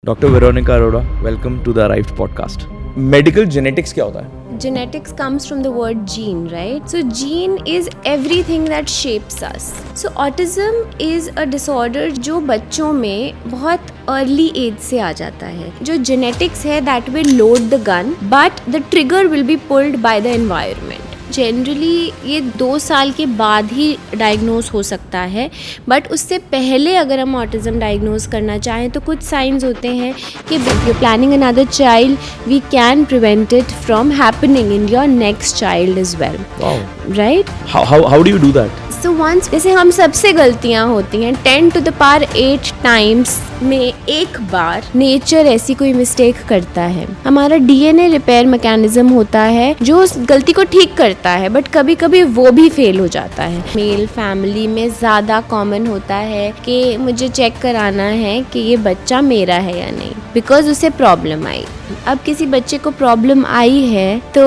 Doctor Veronica Arora, welcome to the arrived podcast. Medical genetics क्या होता है? Genetics comes from the word gene, right? So gene is everything that shapes us. So autism is a disorder जो बच्चों में बहुत early as से आ जाता है. जो genetics है that will load the gun, but the trigger will be pulled by the environment. Generally ये 2 साल के बाद ही डायग्नोज हो सकता है, बट उससे पहले अगर हम ऑटिज़म डायग्नोज करना चाहें तो कुछ साइंस होते हैं कि if you planning another child we can prevent it from happening in your next child as well, right? How do you do that? So once, जैसे हम सबसे गलतियां होती हैं, 10 to the power 8 टाइम्स में एक बार नेचर ऐसी कोई मिस्टेक करता है. हमारा डीएनए रिपेयर मैकेनिज्म होता है जो उस गलती को ठीक करता है, बट कभी कभी वो भी फेल हो जाता है. मेल फैमिली में ज़्यादा कॉमन होता है कि मुझे चेक कराना है कि ये बच्चा मेरा है या नहीं, बिकॉज उसे प्रॉब्लम आई. अब किसी बच्चे को प्रॉब्लम आई है तो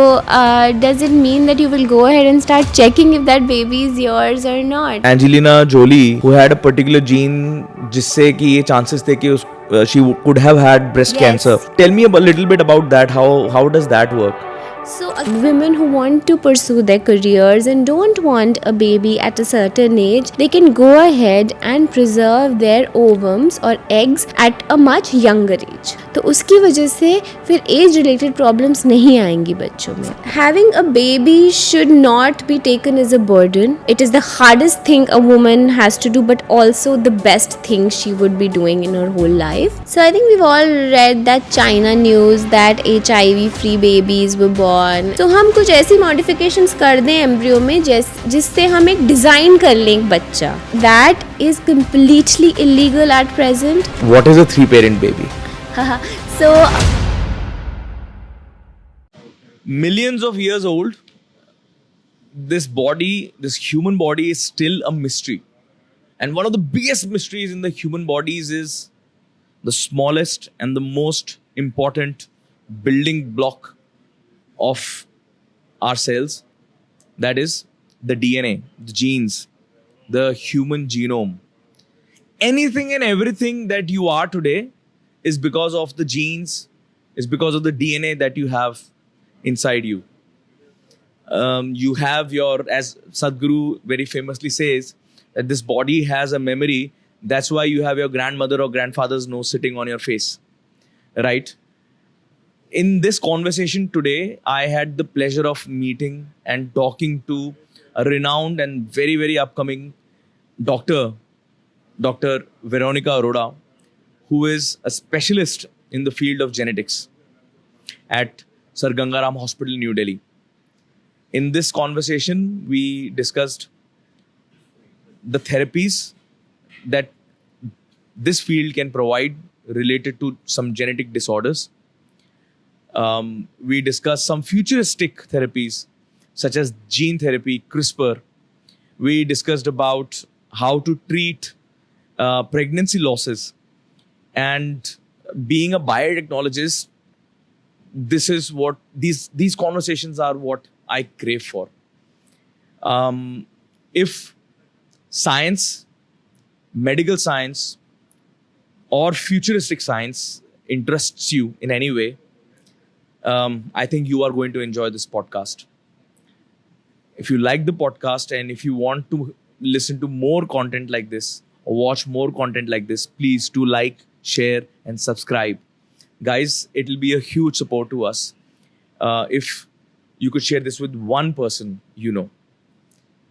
does it mean that you will go ahead and start checking if that baby is yours or not? Angelina Jolie who had a particular gene जिससे कि ये चांसेस थे कि उस she could have had breast cancer. Tell me a little bit about that. How does that work? So women who want to pursue their careers and don't want a baby at a certain age, they can go ahead and preserve their ovums or eggs at a much younger age. तो उसकी वजह से फिर age related problems नहीं आएंगी बच्चों में. Having a baby should not be taken as a burden. It is the hardest thing a woman has to do, but also the best thing she would be doing in her whole life. So I think we've all read that China news that HIV free babies were born. तो हम कुछ ऐसी modifications कर दें embryo में जिससे हम एक डिजाइन कर लें एक बच्चा. That is completely illegal at present. What is a 3-parent baby? So Millions of years old. This human body is still a mystery. And one of the biggest mysteries in the human bodies is the smallest and the most important building block of our cells, that is the DNA, the genes, the human genome. Anything and everything that you are today is because of the genes, is because of the DNA that you have inside you. You have your, as Sadhguru very famously says, that this body has a memory. That's why you have your grandmother or grandfather's nose sitting on your face, right? In this conversation today, I had the pleasure of meeting and talking to a renowned and very, very upcoming doctor, Dr. Veronica Aroda, who is a specialist in the field of genetics at Sir Gangaram Hospital, New Delhi. In this conversation, we discussed the therapies that this field can provide related to some genetic disorders. We discussed some futuristic therapies such as gene therapy, CRISPR. We discussed about how to treat pregnancy losses. And being a biotechnologist, this is what these conversations are what I crave for. If science, medical science, or futuristic science interests you in any way, I think you are going to enjoy this podcast. If you like the podcast and if you want to listen to more content like this or watch more content like this, please do like, share, and subscribe. Guys, it will be a huge support to us if you could share this with one person you know.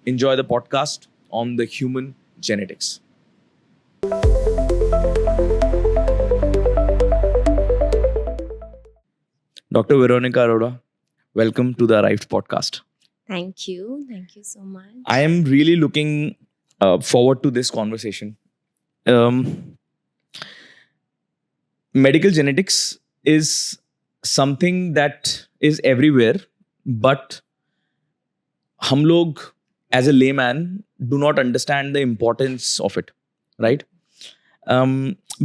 Enjoy the podcast on the human genetics. Dr. Veronica Aroda, welcome to the Arrived podcast. thank you so much. I am really looking forward to this conversation. Medical genetics is something that is everywhere, but हम लोग as a layman do not understand the importance of it, right?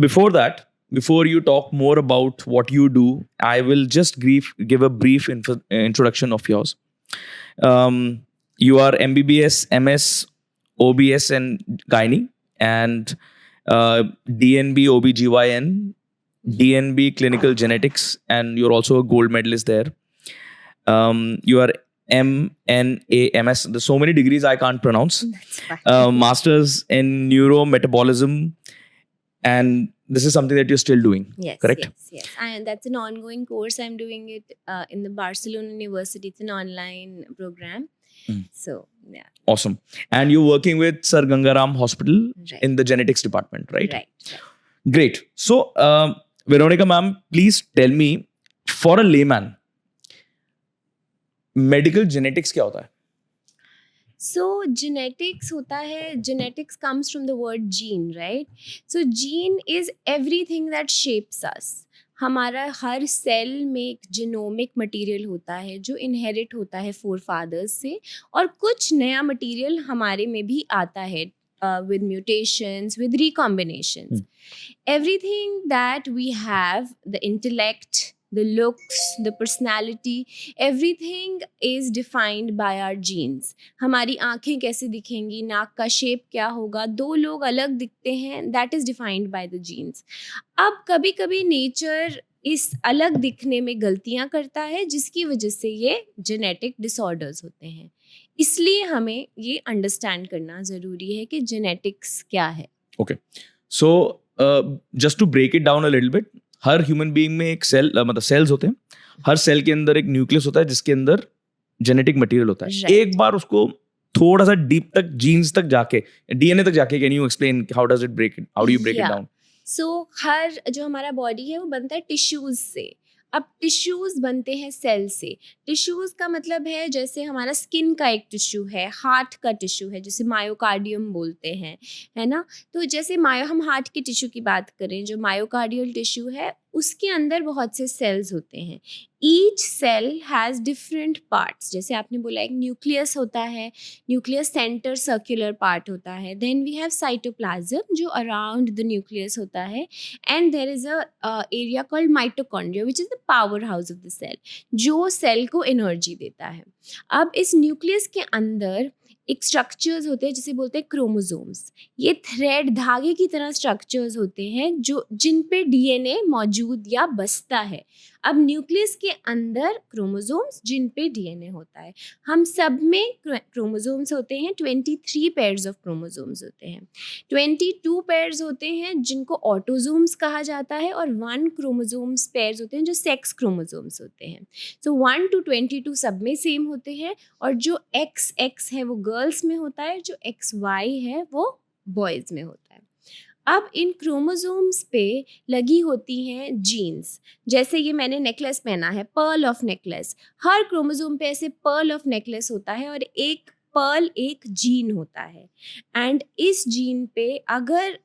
Before you talk more about what you do, I will just give a brief introduction of yours. You are MBBS, MS, OBS and Gynae, and DNB, OBGYN, DNB Clinical Genetics, and you're also a gold medalist there. You are MNAMS. There's so many degrees I can't pronounce. That's fine. Masters in Neurometabolism, and this is something that you're still doing. Yes, correct? yes. And that's an ongoing course. I'm doing it in the Barcelona University. It's an online program. So, yeah. Awesome. And you're working with Sir Gangaram Hospital Right. in the genetics department, right? Right. Great. So, Veronica ma'am, please tell me, for a layman, medical genetics क्या होता है? So genetics होता है, genetics comes from the word gene, right? So gene is everything that shapes us. हमारा हर cell में एक genomic material होता है जो इनहेरिट होता है फोर फादर्स से, और कुछ नया मटेरियल हमारे में भी आता है with mutations, with recombinations. Everything that we have, the intellect, the looks, the personality, everything is defined by our genes. हमारी आँखें कैसे दिखेंगी, नाक का शेप क्या होगा, दो लोग अलग दिखते हैं, that is defined by the genes. अब कभी कभी नेचर इस अलग दिखने में गलतियां करता है जिसकी वजह से ये जेनेटिक डिसऑर्डर्स होते हैं. इसलिए हमें ये अंडरस्टैंड करना ज़रूरी है कि जेनेटिक्स क्या है. Okay. So, just to break it down a little bit, her human being में एक सेल मतलब सेल्स होते हैं. हर सेल के अंदर एक न्यूक्लियस होता है जिसके अंदर जेनेटिक मटेरियल होता है. Right. एक बार उसको थोड़ा सा डीप तक, जीन्स तक जाके, डीएनए तक जाके, can you explain how does it break it, how do you break it Yeah. Down? So हर जो हमारा बॉडी है वो बनता है टिश्यूज़ से. अब टिश्यूज़ बनते हैं सेल से. टिश्यूज़ का मतलब है जैसे हमारा स्किन का एक टिश्यू है, हार्ट का टिश्यू है जिसे मायोकार्डियम बोलते हैं, है ना. तो जैसे हम हार्ट के टिश्यू की बात करें, जो मायोकार्डियल टिश्यू है उसके अंदर बहुत से सेल्स होते हैं. Each cell has different parts. जैसे आपने बोला एक न्यूक्लियस होता है, न्यूक्लियस सेंटर सर्कुलर पार्ट होता है. देन वी हैव साइटोप्लाज्म जो अराउंड द न्यूक्लियस होता है, and there is a area called mitochondria which is the power house of the cell, जो सेल को एनर्जी देता है. अब इस न्यूक्लियस के अंदर एक स्ट्रक्चर्स होते हैं जिसे बोलते हैं क्रोमोसोम्स. ये थ्रेड धागे की तरह स्ट्रक्चर्स होते हैं जो जिन पे डीएनए मौजूद या बसता है. अब न्यूक्लियस के अंदर क्रोमोसोम्स जिन पे डीएनए होता है. हम सब में क्रोमोसोम्स होते हैं, 23 पेयर्स ऑफ क्रोमोसोम्स होते हैं. 22 पेयर्स होते हैं जिनको ऑटोसोम्स कहा जाता है, और 1 क्रोमोसोम्स पेयर्स होते हैं जो सेक्स क्रोमोसोम्स होते हैं. सो 1 to 22 सब में सेम होते हैं, और जो XX है वो गर्ल्स में होता है, जो XY है वो बॉयज़ में होता है. अब इन क्रोमोसोम्स पे लगी होती हैं जीन्स. जैसे ये मैंने नेकलेस पहना है, pearl of necklace. Her chromosome पे ऐसे पर्ल ऑफ नेकलेस होता है, और एक पर्ल एक जीन होता है. एंड इस जीन पे अगर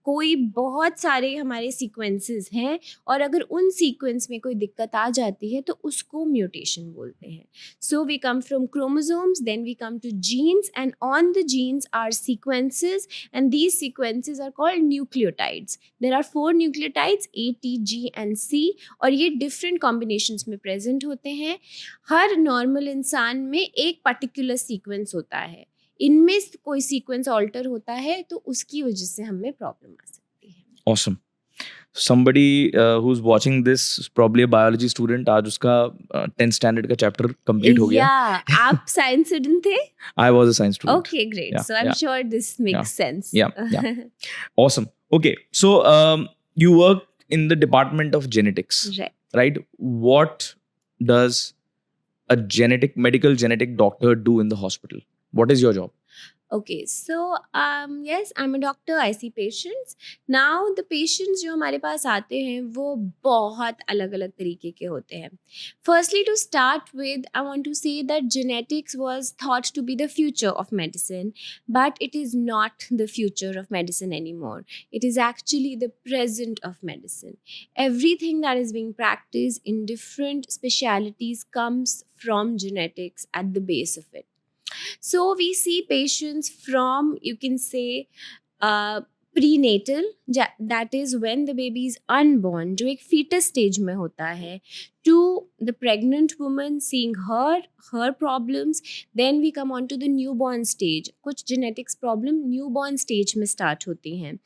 कोई बहुत सारे हमारे सीक्वेंसेस हैं, और अगर उन सीक्वेंस में कोई दिक्कत आ जाती है तो उसको म्यूटेशन बोलते हैं. So we come from chromosomes, then we come to genes, and on the genes are sequences, and these sequences are called nucleotides. There are 4 nucleotides, A, T, G and C, और ये different combinations में present होते हैं. हर normal इंसान में एक particular sequence होता है. इनमें कोई सीक्वेंस ऑल्टर होता है तो उसकी वजह से हमें प्रॉब्लम आ सकती है. Awesome. Somebody who's watching this is probably a biology student. आज उसका 10th standard का chapter complete हो गया. Yeah, आप साइंस स्टूडेंट थे? I was a science student. Okay, great. Yeah, So I'm yeah. sure this makes sense. Yeah. Awesome. Okay. So you work in the department of genetics, Right. right? What does a medical genetic doctor do in the hospital? What is your job? Okay, so yes, I'm a doctor. I see patients. Now the patients जो हमारे पास आते हैं वो बहुत अलग अलग तरीके के होते हैं. Firstly, to start with, I want to say that genetics was thought to be the future of medicine, but it is not the future of medicine anymore. It is actually the present of medicine. Everything that is being practiced in different specialities comes from genetics at the base of it. So we see patients from, you can say, prenatal, that is when the baby is unborn, जो एक fetus stage में होता है, to the pregnant woman, seeing her problems. Then we come on to the newborn stage. कुछ genetics problem newborn stage में start होती हैं.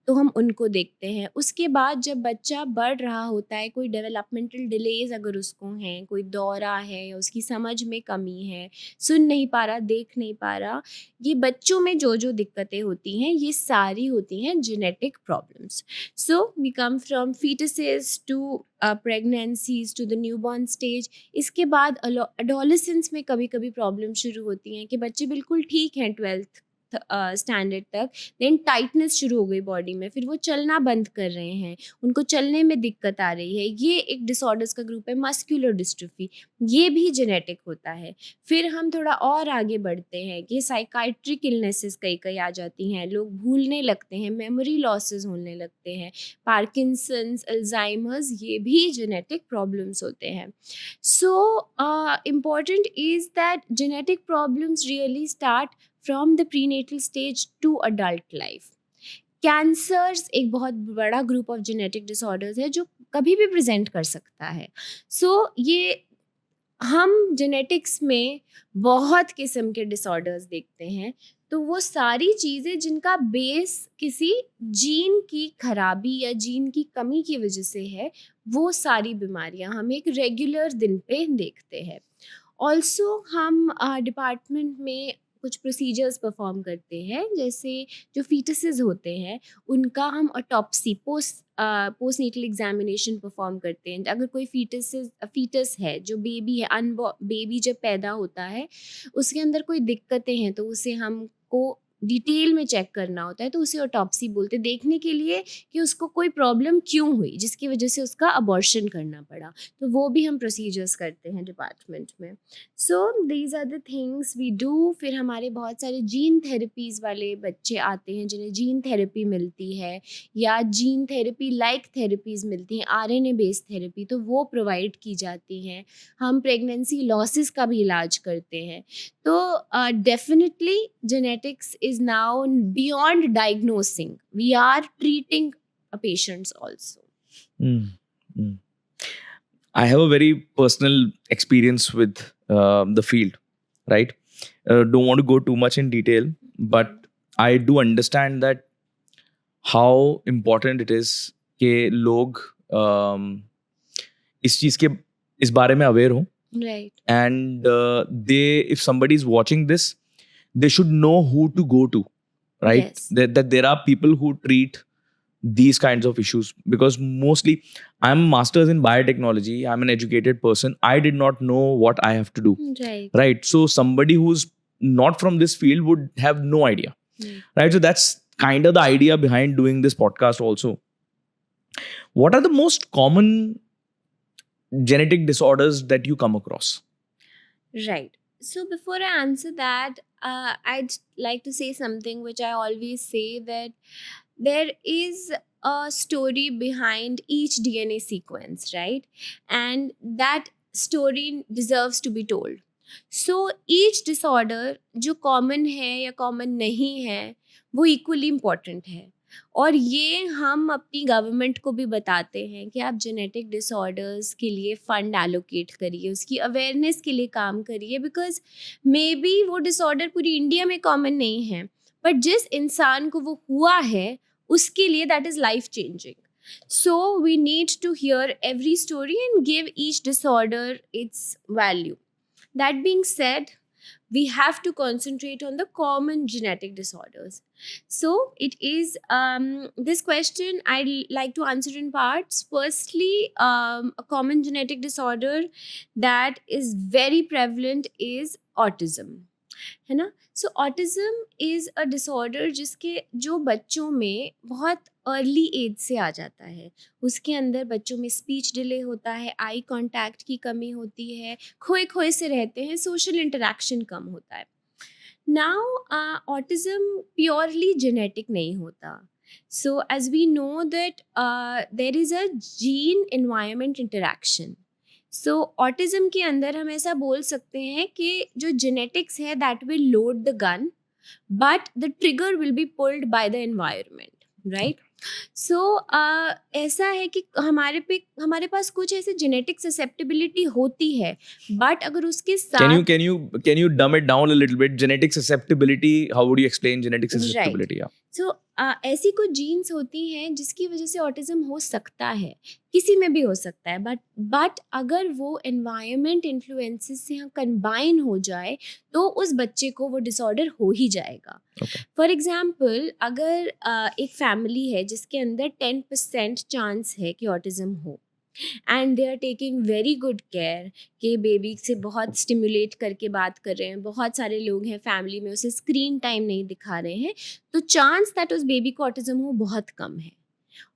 तो हम उनको देखते हैं। उसके बाद जब बच्चा बढ़ रहा होता है, कोई डेवलपमेंटल डिलेज अगर उसको हैं, कोई दौरा है या उसकी समझ में कमी है, सुन नहीं पा रहा, देख नहीं पा रहा, ये बच्चों में जो जो दिक्कतें होती हैं ये सारी होती हैं genetic problems. So we come from fetuses to pregnancies to the newborn stage. इसके बाद एडोलेसेंस में कभी कभी प्रॉब्लम शुरू होती हैं कि बच्चे बिल्कुल ठीक हैं 12th स्टैंडर्ड तक, देन टाइटनेस शुरू हो गई बॉडी में, फिर वो चलना बंद कर रहे हैं, उनको चलने में दिक्कत आ रही है। ये एक डिसऑर्डर्स का ग्रुप है, मस्कुलर डिस्ट्रोफी, ये भी जेनेटिक होता है। फिर हम थोड़ा और आगे बढ़ते हैं कि साइकाइट्रिक इलनेसेस कई कई आ जाती हैं, लोग भूलने लगते हैं, मेमोरी लॉसेस होने लगते हैं, पार्किंसंस, अल्जाइमर्स, ये भी जेनेटिक प्रॉब्लम्स होते हैं। So important is that genetic problems really start from the prenatal stage to adult life. Cancers एक बहुत बड़ा ग्रुप ऑफ जेनेटिक डिसऑर्डर्स है जो कभी भी प्रेजेंट कर सकता है। सो ये हम जेनेटिक्स में बहुत किस्म के डिसऑर्डर्स देखते हैं, तो वो सारी चीज़ें जिनका बेस किसी जीन की खराबी या जीन की कमी की वजह से है, वो सारी बीमारियां हम एक रेगुलर दिन पे देखते हैं। ऑल्सो हम डिपार्टमेंट में कुछ प्रोसीजर्स परफॉर्म करते हैं, जैसे जो फीटसेस होते हैं उनका हम ऑटोप्सी, पोस्ट नीटल एग्जामिनेशन परफॉर्म करते हैं। अगर कोई फीटस है, जो बेबी है, बेबी जब पैदा होता है उसके अंदर कोई दिक्कतें हैं तो उसे हमको डिटेल में चेक करना होता है, तो उसे ऑटोप्सी बोलते हैं, देखने के लिए कि उसको कोई प्रॉब्लम क्यों हुई जिसकी वजह से उसका अबॉर्शन करना पड़ा। तो वो भी हम प्रोसीजर्स करते हैं डिपार्टमेंट में। So these are the things we do. फिर हमारे बहुत सारे जीन थेरेपीज़ वाले बच्चे आते हैं जिन्हें जीन थेरेपी मिलती है या जीन थेरेपी लाइक थेरेपीज़ मिलती हैं, आरएनए बेस्ड थेरेपी, तो वो प्रोवाइड की जाती हैं। हम प्रेगनेंसी लॉसेस का भी इलाज करते हैं। तो definitely genetics is now beyond diagnosing. We are treating patients also. Mm, mm. I have a very personal experience with the field, right? Don't want to go too much in detail, but I do understand that how important it is कि लोग इस चीज के इस बारे में aware हो, Right. and if somebody is watching this, they should know who to go to, right? Yes. That there are people who treat these kinds of issues, because mostly I'm a master's in biotechnology, I'm an educated person, I did not know what I have to do, Right. right? So somebody who's not from this field would have no idea, right? So that's kind of the idea behind doing this podcast also. What are the most common genetic disorders that you come across? Right. So before I answer that, I'd like to say something which I always say, that there is a story behind each DNA sequence, right? And that story deserves to be told. So each disorder जो common है या common नहीं है, वो equally important है। और ये हम अपनी गवर्नमेंट को भी बताते हैं कि आप जेनेटिक डिसऑर्डर्स के लिए फ़ंड एलोकेट करिए, उसकी अवेयरनेस के लिए काम करिए, बिकॉज मे बी वो डिसऑर्डर पूरी इंडिया में कॉमन नहीं है, बट जिस इंसान को वो हुआ है उसके लिए that is life changing. So we need to hear every story and give each disorder its value. That being said, we have to concentrate on the common genetic disorders. So it is this question I'd like to answer in parts. Firstly, a common genetic disorder that is very prevalent is autism, है ना. सो autism is a disorder जो बच्चों में बहुत early as से आ जाता है. उसके अंदर बच्चों में स्पीच डिले होता है, आई कांटेक्ट की कमी होती है, खोए खोए से रहते हैं, सोशल इंटरेक्शन कम होता है. नाउ ऑटिज्म प्योरली जेनेटिक नहीं होता. So as we know that there is a gene environment interaction. So autism के अंदर हम ऐसा बोल सकते हैं कि जो जेनेटिक्स है that will load the gun, but the trigger will be pulled by the environment, right. So ऐसा है कि हमारे पास कुछ ऐसे जेनेटिक ससेप्टिबिलिटी होती है, बट अगर उसके Can you साथ can you can you dumb it down a little bit? Genetic susceptibility. How would you explain genetic right, susceptibility? Yeah. सो ऐसी कुछ जीन्स होती हैं जिसकी वजह से ऑटिज्म हो सकता है, किसी में भी हो सकता है, बट अगर वो एनवायरनमेंट इन्फ्लुएंसेस से कंबाइन हो जाए तो उस बच्चे को वो डिसऑर्डर हो ही जाएगा. Okay. फॉर एग्जाम्पल, अगर एक फैमिली है जिसके अंदर 10% चांस है कि ऑटिज्म हो, and they are taking very good care कि बेबी से बहुत स्टिमुलेट करके बात कर रहे हैं, बहुत सारे लोग हैं फैमिली में, उसे स्क्रीन टाइम नहीं दिखा रहे हैं, तो चांस दैट उस बेबी को ऑटिज्म हो बहुत कम है.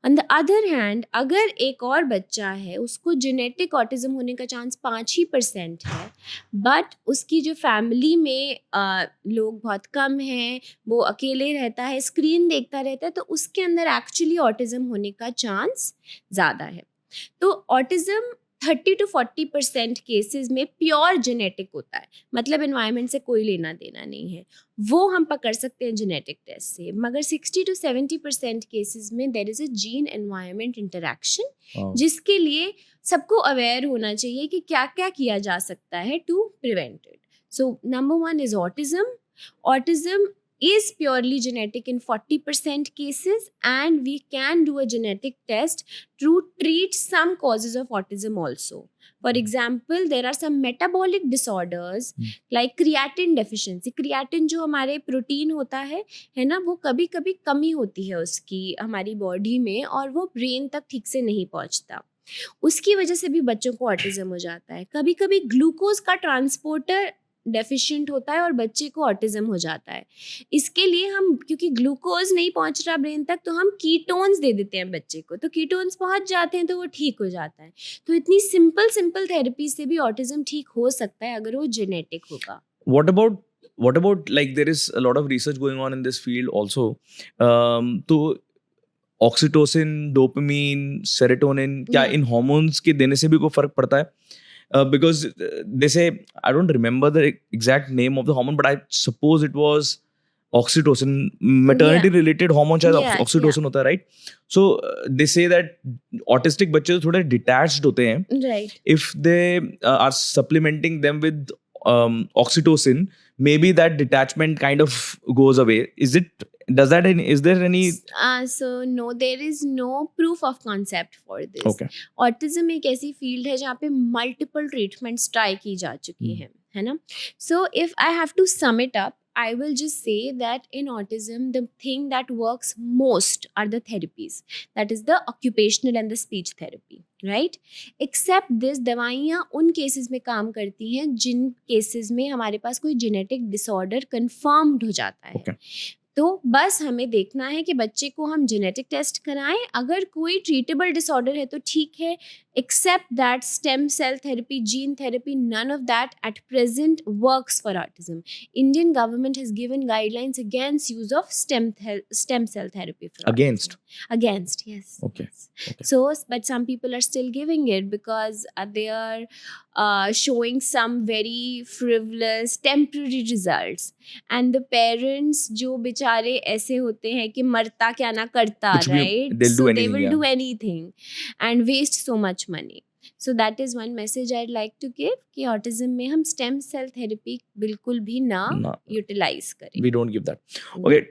ऑन द अदर हैंड, अगर एक और बच्चा है, उसको जेनेटिक ऑटिज्म होने का चांस 5% है, बट उसकी जो फैमिली में लोग बहुत कम हैं, वो अकेले रहता है, स्क्रीन देखता रहता है, तो उसके अंदर एक्चुअली ऑटिज्म होने का चांस ज़्यादा है. तो ऑटिज्म 30 to 40% केसेस में प्योर जेनेटिक होता है, मतलब एनवायरनमेंट से कोई लेना देना नहीं है, वो हम पकड़ सकते हैं जेनेटिक टेस्ट से. मगर 60 to 70% केसेस में there is a gene environment interaction, Wow. जिसके लिए सबको अवेयर होना चाहिए कि क्या क्या किया जा सकता है to prevent it. So number 1 is autism. Autism is purely genetic in 40% cases, and we can do a genetic test to treat some causes of autism also. For example, there are some metabolic disorders like creatine deficiency. Creatine जो हमारे protein होता है ना, वो कभी कभी कमी होती है उसकी हमारी बॉडी में, और वो ब्रेन तक ठीक से नहीं पहुंचता. उसकी वजह से भी बच्चों को ऑटिज्म हो जाता है. कभी कभी ग्लूकोज का ट्रांसपोर्टर डेफिशिएंट होता है और बच्चे को ऑटिज्म हो जाता है. इसके लिए हम, क्योंकि ग्लूकोज नहीं पहुंच रहा ब्रेन तक, तो हम कीटोन्स दे देते हैं बच्चे को, तो कीटोन्स पहुंच जाते हैं तो वो ठीक हो जाता है. तो इतनी सिंपल थेरेपी से भी ऑटिज्म ठीक हो सकता है अगर वो जेनेटिक होगा. What about like there is a lot of research going on in this field also. तो oxytocin, dopamine, serotonin, क्या Yeah. इन hormones के देने से भी कोई फर्क पड़ता है? Because they say, I don't remember the exact name of the hormone, but I suppose it was oxytocin, maternity related hormone शायद Yeah, oxytocin होता है, right? So they say that autistic बच्चे तो थोड़े detached होते हैं. Right. If they are supplementing them with oxytocin, maybe that detachment kind of goes away. Is there any? So no, there is no proof of concept for this. Okay. Autism एक ऐसी field है जहाँ पे multiple treatments try की जा चुकी हैं, है ना. So if I have to sum it up, I will just say that in autism, the thing that works most are the therapies. That is the occupational and the speech therapy, right? Except this, दवाइयाँ उन cases में काम करती हैं जिन cases में हमारे पास कोई genetic disorder confirmed हो जाता है. Okay. तो बस हमें देखना है कि बच्चे को हम जेनेटिक टेस्ट कराएं. अगर कोई ट्रीटेबल डिसऑर्डर है तो ठीक है, except that stem cell therapy, gene therapy, none of that at present works for autism. Indian government has given guidelines against use of stem cell therapy for against, yes. Okay. So but some people are still giving it because they are showing some very frivolous temporary results, and the parents जो बेचारे ऐसे होते हैं कि मरता क्या ना करता, कुछ भी, right? they'll do So they anything, will yeah. do anything and waste so much money. So that is one message I'd like to give कि autism में हम stem cell therapy बिल्कुल भी ना ना. utilize करें. We don't give that. Okay.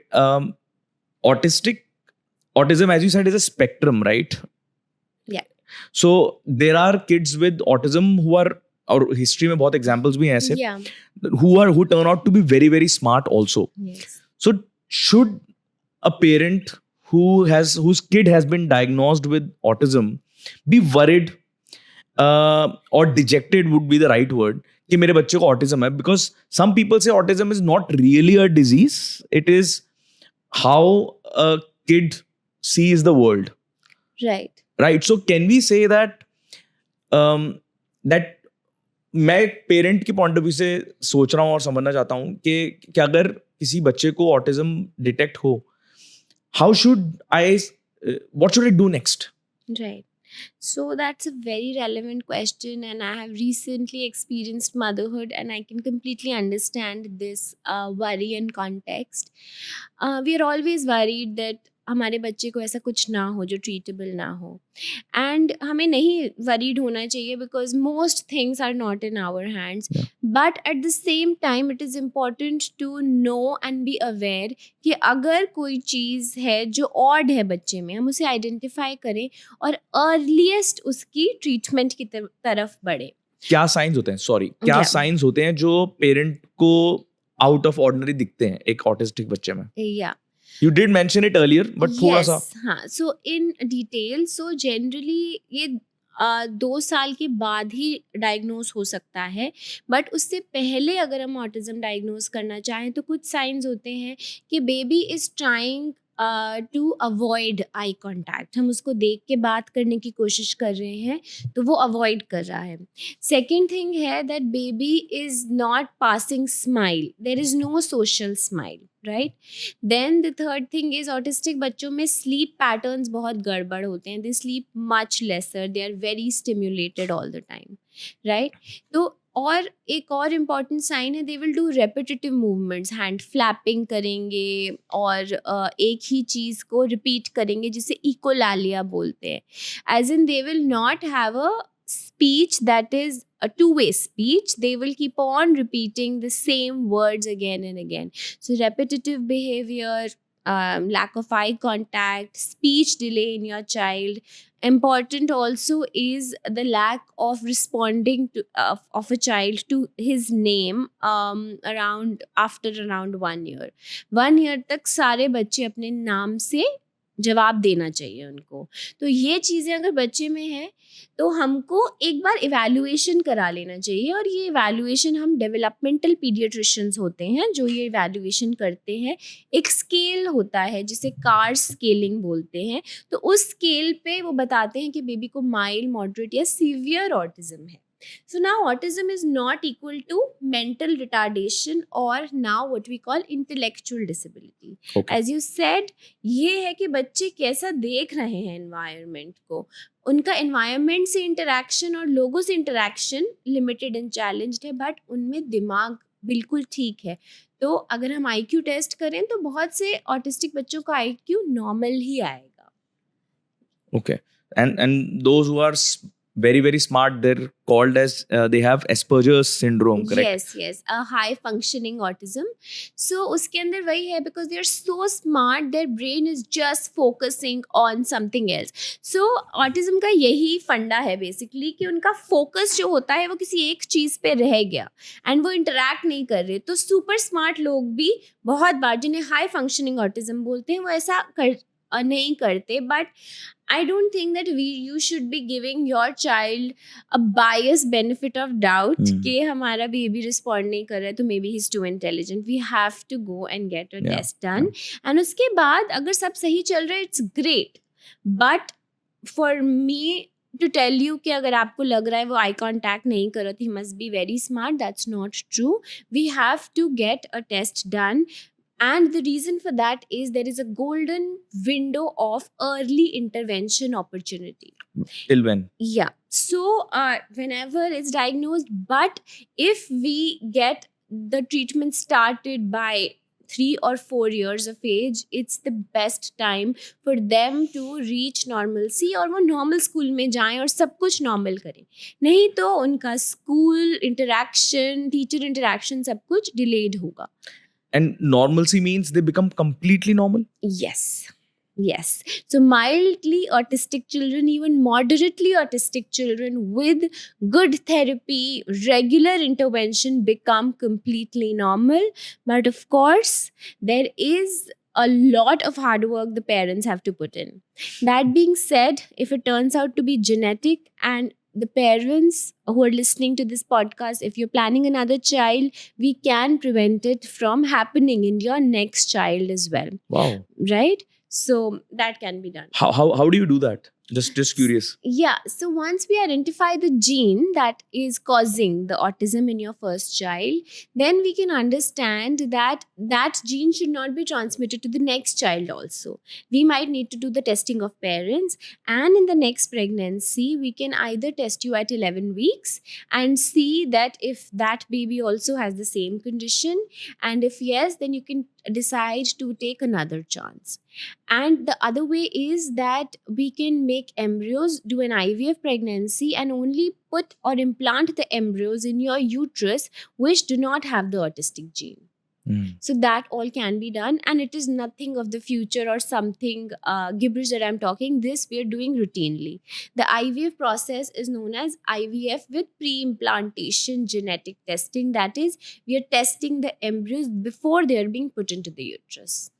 Autism, as you said, is a spectrum, right? Yeah. So there are kids with autism who are, और history में बहुत examples भी हैं ऐसे, Yeah. who turn out to be very very smart also. Yes. So should a parent whose kid has been diagnosed with autism be worried or dejected would be the right word कि मेरे बच्चे को autism है? Because some people say autism is not really a disease. It is how a kid sees the world. Right. Right. So can we say that that मैं एक parent की point of view से सोच रहा हूँ और समझना चाहता हूँ कि अगर किसी बच्चे को ऑटिज्म डिटेक्ट हो, how should I what should I do next? Right. So that's a very relevant question, and I have recently experienced motherhood, and I can completely understand this worry and context. We are always worried that हमारे बच्चे को ऐसा कुछ ना हो जो treatable ना हो. एंड हमें नहीं वरीड होना चाहिए because most things are not in our hands. Yeah. But at the same time it is important to know and be aware कि अगर कोई चीज़ है जो ऑड है बच्चे में, हम उसे आइडेंटिफाई करें और अर्लीस्ट उसकी ट्रीटमेंट की तरफ बढ़े. क्या साइंस होते हैं, सॉरी, क्या Yeah. साइंस होते हैं जो पेरेंट को आउट ऑफ ऑर्डिनरी दिखते हैं एक ऑटिस्टिक बच्चे में? या you did mention it earlier, but थोड़ा सा. हाँ, सो इन डिटेल. सो जनरली ये 2 साल के बाद ही डायग्नोज हो सकता है, बट उससे पहले अगर हम ऑटिज्म डायग्नोज करना चाहें तो कुछ साइंस होते हैं कि baby is trying to avoid eye contact. हम उसको देख के बात करने की कोशिश कर रहे हैं तो वो अवॉइड कर रहा है. सेकेंड थिंग है that baby is not passing smile, there is no social smile, right. Then the third thing is autistic बच्चों में स्लीप पैटर्न्स बहुत गड़बड़ होते हैं. They sleep much lesser, they are very stimulated all the time, right. तो और एक और इम्पॉर्टेंट साइन है, they will do repetitive movements, hand flapping करेंगे और एक ही चीज़ को रिपीट करेंगे जिसे इकोलालिया बोलते हैं. As in they will not have a speech that is a two-way speech. They will keep on repeating the same words again and again. So repetitive behavior, lack of eye contact, speech delay in your child. Important also is the lack of responding to of a child to his name after around 1 year. 1 year तक सारे बच्चे अपने नाम से जवाब देना चाहिए उनको. तो ये चीज़ें अगर बच्चे में है तो हमको एक बार इवैल्यूएशन करा लेना चाहिए. और ये इवैल्यूएशन हम डेवलपमेंटल पीडियाट्रिशियंस होते हैं जो ये इवैल्यूएशन करते हैं. एक स्केल होता है जिसे कार स्केलिंग बोलते हैं. तो उस स्केल पे वो बताते हैं कि बेबी को माइल्ड, मॉडरेट या सीवियर ऑटिज्म है. So now autism is not equal to mental retardation or now what we call intellectual disability. Okay. As you said, ये है कि बच्चे कैसा देख रहे हैं environment को. उनका environment से interaction और लोगों से interaction limited and challenged है, but उनमें दिमाग बिल्कुल ठीक है. तो अगर हम IQ टेस्ट करें तो बहुत से ऑटिस्टिक बच्चों का IQ नॉर्मल ही आएगा. Okay. And those who are very smart, they're called as they have Asperger's syndrome, correct? Yes, a high functioning autism. So उसके अंदर वही है because they are so smart, their brain is just focusing on something else. So autism का यही फंडा है basically कि उनका focus जो होता है वो किसी एक चीज़ पे रह गया and वो interact नहीं कर रहे. तो super smart लोग भी बहुत बार, जिन्हें high functioning autism बोलते हैं, वो ऐसा नहीं करते. But I don't think that you should be giving your child a biased benefit of doubt कि हमारा बेबी रिस्पॉन्ड नहीं कर रहा है तो maybe he is too intelligent. We have to go and get a test done एंड उसके बाद अगर सब सही चल रहा है it's great. But for me to tell you कि अगर आपको लग रहा है वो आई कॉन्टैक्ट नहीं कर रहा, he must be very smart. That's not true. We have to get a test done. And the reason for that is there is a golden window of early intervention opportunity. Till when? Yeah. So whenever it's diagnosed, but if we get the treatment started by 3 or 4 years of age, it's the best time for them to reach normalcy और वो normal school में जाएं और सब कुछ normal करें. नहीं तो उनका school interaction, teacher interaction सब कुछ delayed होगा. And normalcy means they become completely normal? Yes. So mildly autistic children, even moderately autistic children with good therapy, regular intervention become completely normal. But of course, there is a lot of hard work the parents have to put in. That being said, if it turns out to be genetic and the parents who are listening to this podcast, if you're planning another child, we can prevent it from happening in your next child as well. Wow. Right? So that can be done. How do you do that? Just curious. Yeah. So once we identify the gene that is causing the autism in your first child, then we can understand that that gene should not be transmitted to the next child also. We might need to do the testing of parents, and in the next pregnancy, we can either test you at 11 weeks and see that if that baby also has the same condition, and if yes, then you can decide to take another chance. And the other way is that we can make embryos, do an IVF pregnancy, and only put or implant the embryos in your uterus which do not have the autistic gene. So that all can be done, and it is nothing of the future or something gibberish that I'm talking. This we are doing routinely. The IVF process is known as IVF with pre-implantation genetic testing. That is, we are testing the embryos before they are being put into the uterus.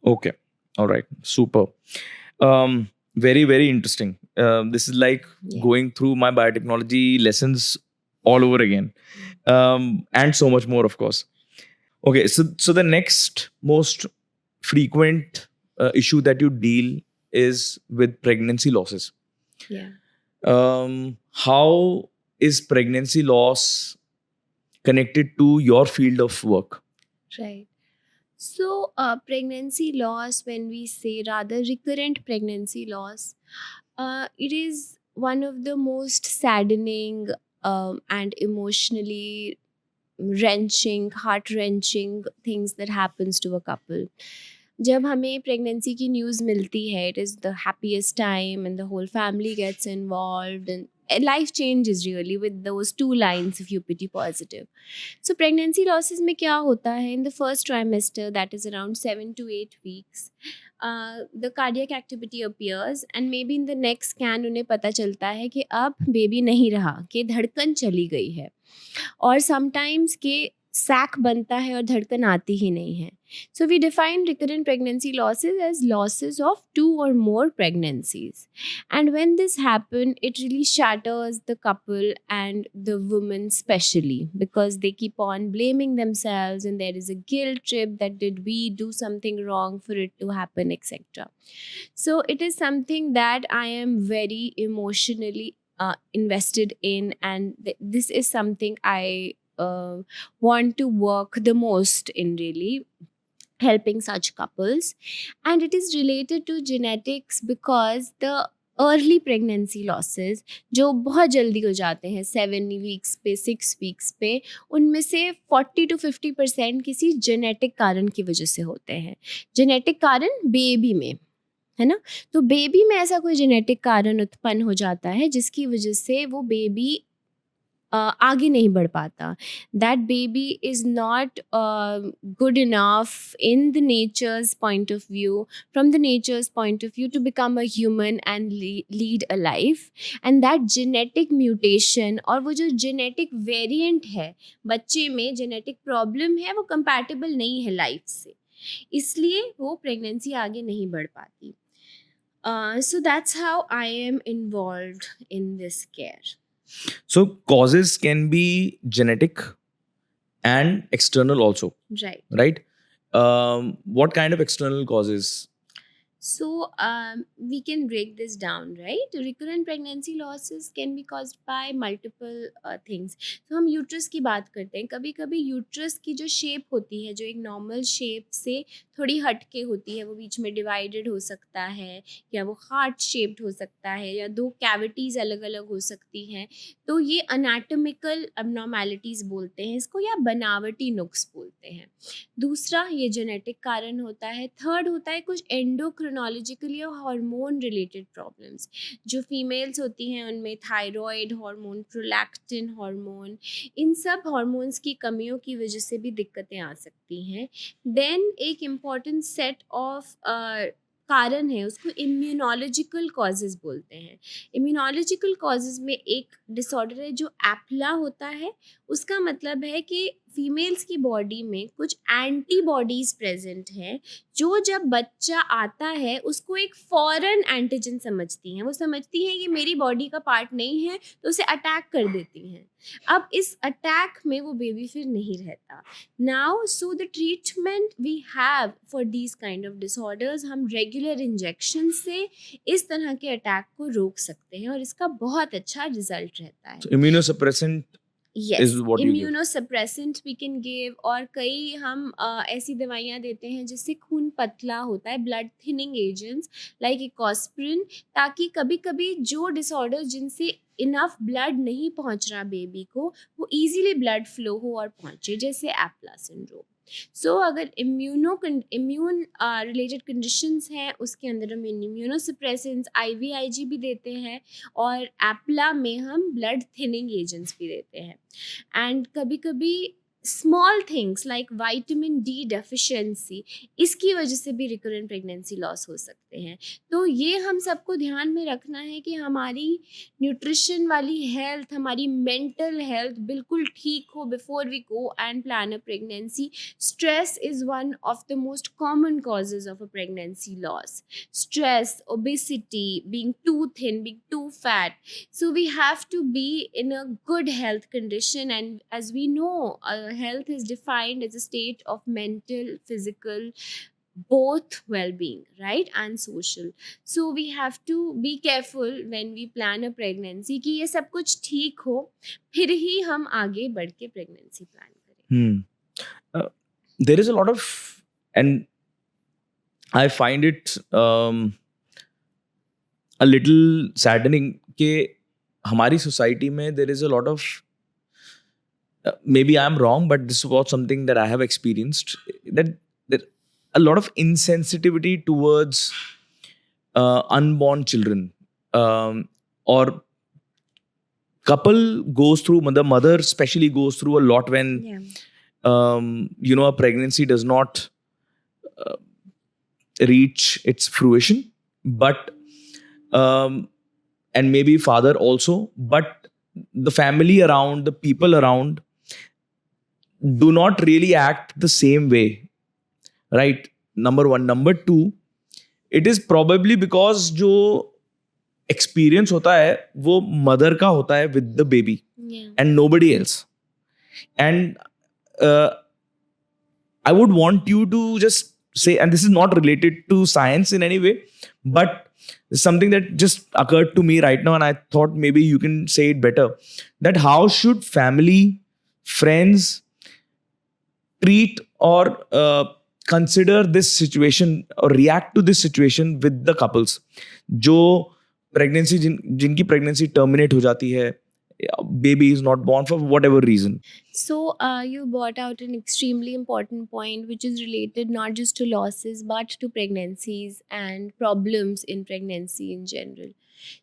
Okay. All right. Super. Very, very interesting. This is like Yeah. going through my biotechnology lessons all over again. And so much more, of course. Okay. So the next most frequent issue that you deal is with pregnancy losses. Yeah. How is pregnancy loss connected to your field of work? Right. So, pregnancy loss, when we say rather recurrent pregnancy loss, it is one of the most saddening and emotionally wrenching, heart wrenching things that happens to a couple. जब हमें pregnancy की news मिलती है, it is the happiest time and the whole family gets involved and life changes really with those two lines if you pity positive. So pregnancy losses में क्या होता है, in the first trimester, that is around 7 to 8 weeks, the cardiac activity appears and maybe in the next scan उन्हें पता चलता है कि अब बेबी नहीं रहा, कि धड़कन चली गई है, और समटाइम्स के सैक बनता है और धड़कन आती ही नहीं है. So we define recurrent pregnancy losses as losses of 2 or more pregnancies. And when this happens, it really shatters the couple and the woman especially, because they keep on blaming themselves and there is a guilt trip that did we do something wrong for it to happen, etc. So it is something that I am very emotionally invested in, and this is something I want to work the most in, really helping such couples. And it is related to genetics because the early pregnancy losses जो बहुत जल्दी हो जाते हैं 7 weeks पे 6 weeks पे, उनमें से 40 to 50% किसी जेनेटिक कारण की वजह से होते हैं. जेनेटिक कारण बेबी में है ना, तो बेबी में ऐसा कोई जेनेटिक कारण उत्पन्न हो जाता है जिसकी वजह से वो बेबी आगे नहीं बढ़ पाता. That baby is not good enough in the nature's point of view, from the nature's point of view, to become a human and lead a life. And that genetic mutation और वो जो genetic variant है बच्चे में, genetic problem है, वो compatible नहीं है लाइफ से, इसलिए वो प्रेगनेंसी आगे नहीं बढ़ पाती. So that's how I am involved in this care. So causes can be genetic and external also, Right. right? What kind of external causes? So we can break this down, right? Recurrent pregnancy losses can be caused by multiple things. So हम uterus की बात करते हैं. कभी कभी uterus की जो shape होती है, जो एक नॉर्मल शेप से थोड़ी हटके होती है, वो बीच में डिवाइडेड हो सकता है, या वो हार्ट शेप्ड हो सकता है, या दो कैविटीज़ अलग अलग हो सकती हैं. तो ये अनाटमिकल अबनॉर्मैलिटीज़ बोलते हैं इसको, या बनावटी नुक्स बोलते हैं. दूसरा ये जेनेटिक कारण होता है. थर्ड होता है कुछ एंडोक्रिनोलॉजिकली और हार्मोन रिलेटेड प्रॉब्लम्स. जो फीमेल्स होती हैं उनमें थायराइड हार्मोन, प्रोलैक्टिन हार्मोन, इन सब हार्मोन्स की कमियों की वजह से भी दिक्कतें आ सकती हैं. देन एक इम्पॉर्टेंट सेट ऑफ कारण है, उसको इम्यूनोलॉजिकल कॉजेज़ बोलते हैं. इम्यूनोलॉजिकल कॉजेज़ में एक डिसऑर्डर है जो एप्ला होता है. उसका मतलब है कि फीमेल्स की बॉडी में कुछ एंटीबॉडीज़ प्रेजेंट हैं, जो जब बच्चा आता है उसको एक फॉरेन एंटीजन समझती हैं. वो समझती हैं कि मेरी बॉडी का पार्ट नहीं है, तो उसे अटैक कर देती हैं. अब इस अटैक में वो बेबी फिर नहीं रहता. Now so the treatment we have for these kind of disorders, हम रेगुलर इंजेक्शन से इस तरह के अटैक को रोक सकते हैं और इसका बहुत अच्छा रिजल्ट रहता है. So immunosuppressant Yes, is what you give. immunosuppressant we can give. और कई हम ऐसी दवाइयाँ देते हैं जिससे खून पतला होता है, blood thinning agents like Ecosprin, ताकि कभी कभी जो डिसऑर्डर जिनसे इनफ ब्लड नहीं पहुंच रहा बेबी को, वो इजीली ब्लड फ्लो हो और पहुंचे, जैसे एप्ला सिंड्रोम. सो अगर इम्यून रिलेटेड कंडीशंस हैं, उसके अंदर हम इम्यूनोसप्रेसेंट्स IVIG भी देते हैं, और एप्ला में हम ब्लड थिनिंग एजेंट्स भी देते हैं. एंड कभी कभी small things like vitamin D deficiency, इसकी वजह से भी रिकरेंट प्रेगनेंसी लॉस हो सकते हैं. तो ये हम सबको ध्यान में रखना है कि हमारी न्यूट्रिशन वाली हेल्थ, हमारी मेंटल हेल्थ बिल्कुल ठीक हो before we go and plan a pregnancy. Stress is one of the most common causes of a pregnancy loss. Stress, obesity, being too thin, being too fat. So we have to be in a good health condition. And as we know, health is defined as a state of mental, physical, both well-being, right, and social. So we have to be careful when we plan a pregnancy कि ये सब कुछ ठीक हो, फिर ही हम आगे बढ़ के pregnancy plan करें. There is a lot of, and I find it a little saddening कि हमारी society में there is a lot of, maybe I'm wrong, but this was something that I have experienced, that there a lot of insensitivity towards unborn children, or couple goes through, the mother especially goes through a lot when Yeah. A pregnancy does not reach its fruition, but and maybe father also, but the family around, the people around do not really act the same way, right? Number one. Number two, it is probably because जो experience होता है वो mother का होता है with the baby, Yeah. and nobody else. And I would want you to just say, and this is not related to science in any way, but it's something that just occurred to me right now, and I thought maybe you can say it better, that how should family, friends treat or consider this situation or react to this situation with the couples जो pregnancy जिनकी pregnancy terminate हो जाती है, baby is not born for whatever reason. So you brought out an extremely important point, which is related not just to losses but to pregnancies and problems in pregnancy in general.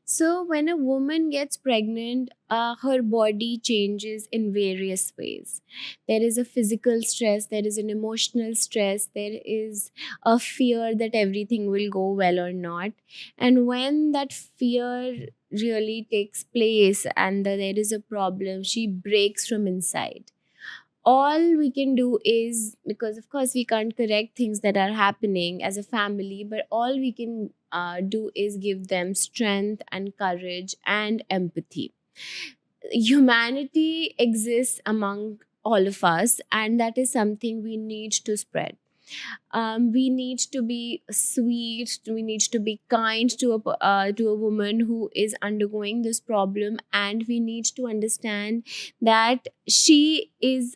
So when a woman gets pregnant, her body changes in various ways. There is a physical stress, there is an emotional stress, there is a fear that everything will go well or not. And when that fear really takes place and there is a problem, she breaks from inside. All we can do is, because of course we can't correct things that are happening as a family, but all we can do is give them strength and courage and empathy. Humanity exists among all of us, and that is something we need to spread. We need to be sweet, we need to be kind to a woman who is undergoing this problem, and we need to understand that she is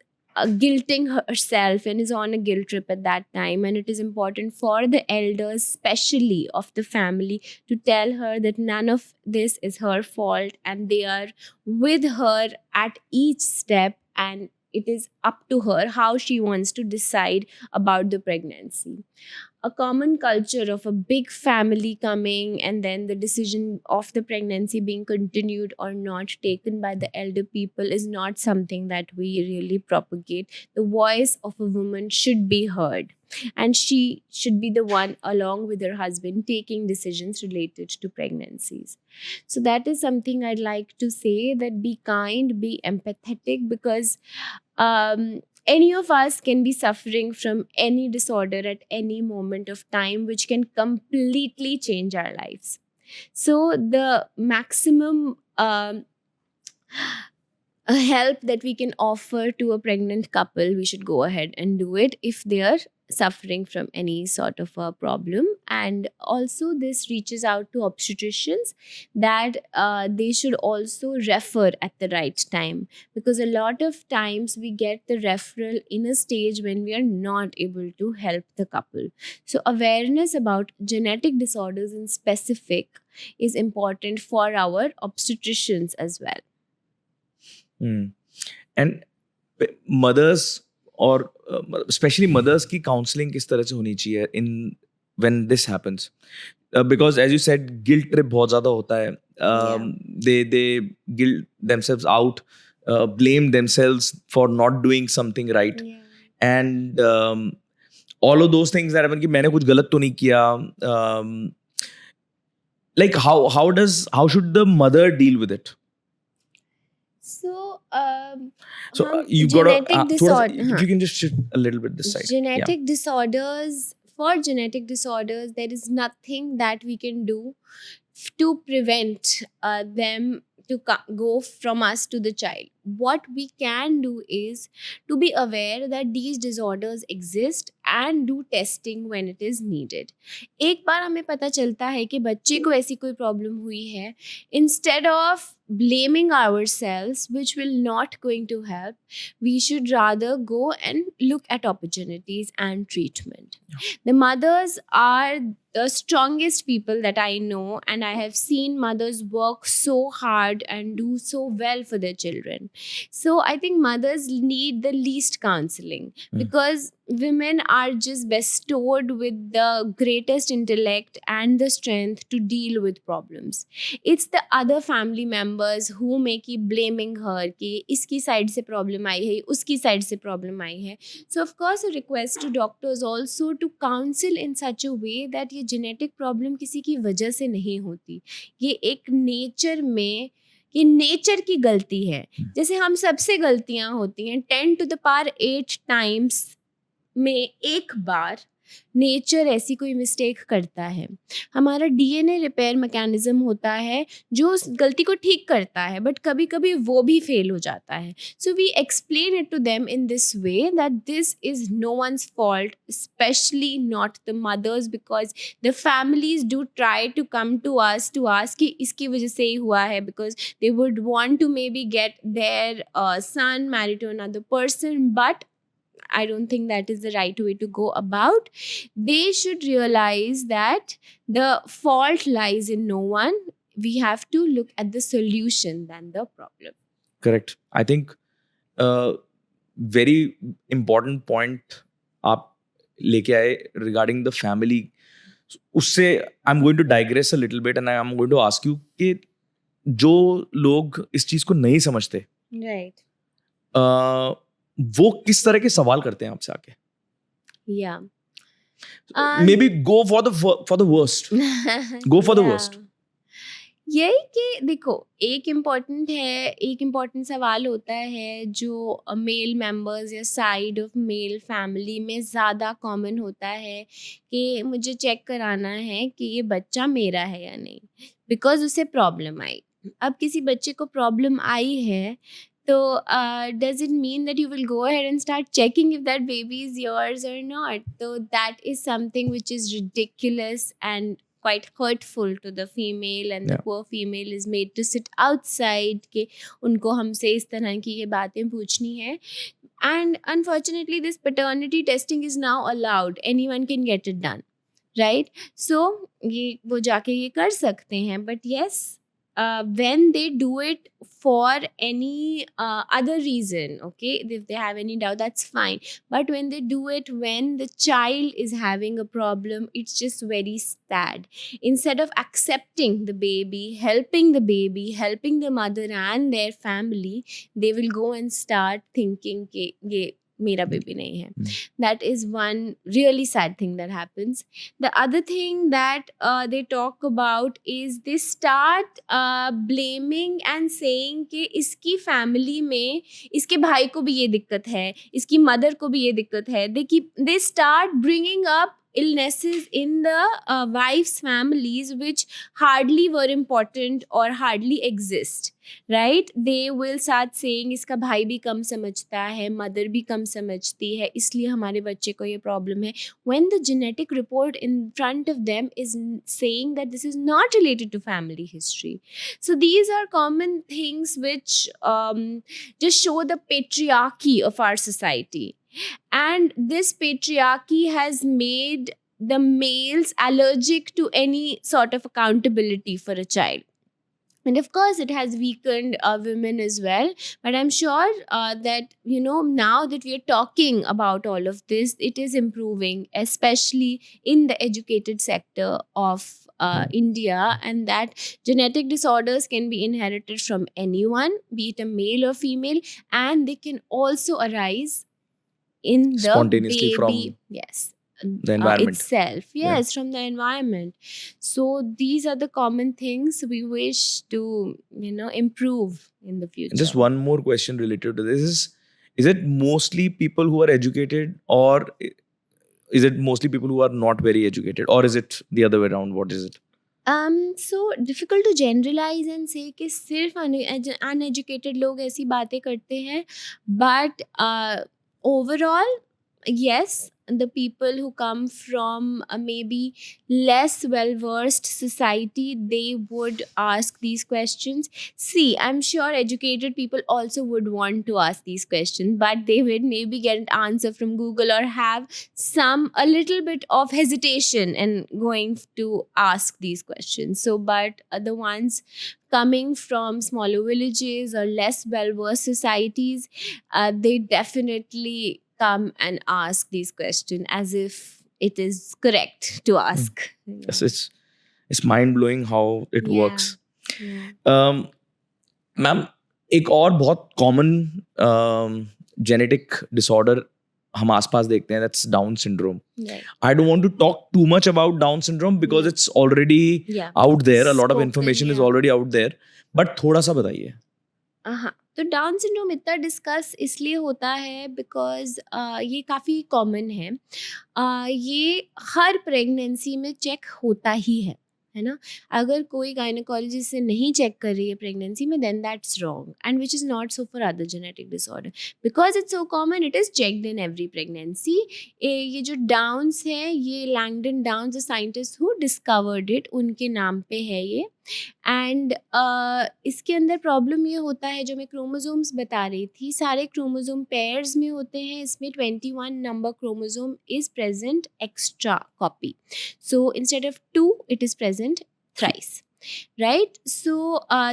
guilting herself and is on a guilt trip at that time, and it is important for the elders, especially of the family, to tell her that none of this is her fault and they are with her at each step, and it is up to her how she wants to decide about the pregnancy. A common culture of a big family coming and then the decision of the pregnancy being continued or not taken by the elder people is not something that we really propagate. The voice of a woman should be heard, and she should be the one, along with her husband, taking decisions related to pregnancies. So that is something I'd like to say, that be kind, be empathetic, because any of us can be suffering from any disorder at any moment of time, which can completely change our lives. So the maximum help that we can offer to a pregnant couple, we should go ahead and do it if they are suffering from any sort of a problem. And also this reaches out to obstetricians, that they should also refer at the right time, because a lot of times we get the referral in a stage when we are not able to help the couple. So awareness about genetic disorders in specific is important for our obstetricians as well. And mothers और specially mothers की counselling किस तरह से होनी चाहिए in when this happens, because as you said guilt trip बहुत ज़्यादा होता है. They guilt themselves out, blame themselves for not doing something right, and all of those things that happen कि मैंने कुछ गलत तो नहीं किया. um, like how should the mother deal with it? So, So हम you gotta genetic थोड़ा सा, disorder, if you can just shift a little bit this side. genetic disorders, for genetic disorders there is nothing that we can do to prevent them to go from us to the child. What we can do is to be aware that these disorders exist and do testing when it is needed. एक बार हमें पता चलता है कि बच्चे को ऐसी कोई प्रॉब्लम हुई है, instead of blaming ourselves, which will not going to help, we should rather go and look at opportunities and treatment. The mothers are the strongest people that I know, and I have seen mothers work so hard and do so well for their children. So I think mothers need the least counseling, because women are just bestowed with the greatest intellect and the strength to deal with problems. It's the other family members who may keep blaming her कि इसकी side से problem आई है, उसकी side से problem आई है. So of course a request to doctors also to counsel in such a way that ये genetic problem किसी की वजह से नहीं होती. ये एक nature में, ये नेचर की गलती है. जैसे हम सबसे गलतियां होती हैं, 10 to the power 8 times में एक बार नेचर ऐसी कोई मिस्टेक करता है. हमारा डीएनए रिपेयर मैकेनिज्म होता है जो उस गलती को ठीक करता है, बट कभी कभी वो भी फेल हो जाता है. So we explain it to them in this way that this is no one's fault, specially not the mother's, because the families do try to come to us to ask कि इसकी वजह से ही हुआ है, because they would want to maybe get their son married to another person, but I don't think that is the right way to go about. They should realize that the fault lies in no one. We have to look at the solution than the problem. Correct. I think very important point आप लेके आए regarding the family. उससे I'm going to digress a little bit and I'm going to ask you कि जो लोग इस चीज को नहीं समझते, Right. वो किस तरह के सवाल करते हैं आपसे आके? Yeah. Maybe go for the worst. Go for the worst. यही कि देखो, एक इम्पॉर्टेंट सवाल होता है जो मेल मेंबर्स या साइड ऑफ मेल फैमिली में ज़्यादा कॉमन होता है कि मुझे चेक कराना है कि ये बच्चा मेरा है या नहीं, बिकॉज उसे प्रॉब्लम आई. अब किसी बच्चे को प्रॉब्लम आई है तो does it mean that you will go ahead and start checking if that baby is yours or not? So that is something which is ridiculous and quite hurtful to the female, and the poor female is made to sit outside कि उनको हमसे इस तरह की ये बातें पूछनी है. And unfortunately this paternity testing is now allowed. Anyone can get it done, right? So ये वो जाके ये कर सकते हैं, but yes, when they do it for any other reason, okay, if they have any doubt, that's fine. But when they do it when the child is having a problem, it's just very sad. Instead of accepting the baby, helping the mother and their family, they will go and start thinking कि ये मेरा baby नहीं है. That is one really sad thing that happens. The other thing that they talk about is they start blaming and saying कि इसकी family में इसके भाई को भी ये दिक्कत है, इसकी मदर को भी ये दिक्कत है. They start bringing up illnesses in the wife's families which hardly were important or hardly exist, right? They will start saying इसका भाई भी कम समझता है, मदर भी कम समझती है, इसलिए हमारे बच्चे को ये प्रॉब्लम है, when the genetic report in front of them is saying that this is not related to family history. So these are common things which just show the patriarchy of our society. And this patriarchy has made the males allergic to any sort of accountability for a child. And of course it has weakened women as well, but I'm sure that now that we are talking about all of this, it is improving, especially in the educated sector of India, and that genetic disorders can be inherited from anyone, be it a male or female, and they can also arise in the Spontaneously from baby, yes, the environment. itself, Yeah. yes, from the environment. So these are the common things we wish to improve in the future. And just one more question related to this is it mostly people who are educated, or is it mostly people who are not very educated, or is it the other way around? What is it? So difficult to generalize and say कि सिर्फ uneducated लोग ऐसी बातें करते हैं, but overall, yes, the people who come from maybe less well versed society, they would ask these questions. See, I'm sure educated people also would want to ask these questions, but they would maybe get an answer from Google or have a little bit of hesitation in going to ask these questions. So, but the ones coming from smaller villages or less well versed societies, they definitely come and ask these questions as if it is correct to ask. Yes, it's mind blowing how it Yeah. works. Yeah. Ma'am, एक और बहुत common genetic disorder हम आसपास देखते हैं, that's down syndrome. Right. I don't want to talk too much about Down syndrome because it's already Yeah. out there. A lot of Spoken, information is yeah. already out there. But थोड़ा सा बताइए. हाँ, तो down syndrome इतना discuss इसलिए होता है because ये काफ़ी कॉमन है. ये हर प्रेगनेंसी में चेक होता ही है ना. अगर कोई गायनेकोलॉजिस्ट से नहीं चेक कर रही है प्रेगनेंसी में, then that's wrong, and which is not so for other genetic disorder. Because it's so common, it is checked in every pregnancy. ये जो डाउन्स है, ये Langdon Down's, the scientist who discovered it, उनके नाम पे है ये. एंड इसके अंदर प्रॉब्लम ये होता है, जो मैं क्रोमोसोम्स बता रही थी, सारे क्रोमोसोम पेयर्स में होते हैं. इसमें 21 number chromosome is present extra copy. So instead of 2 it is present thrice, right? So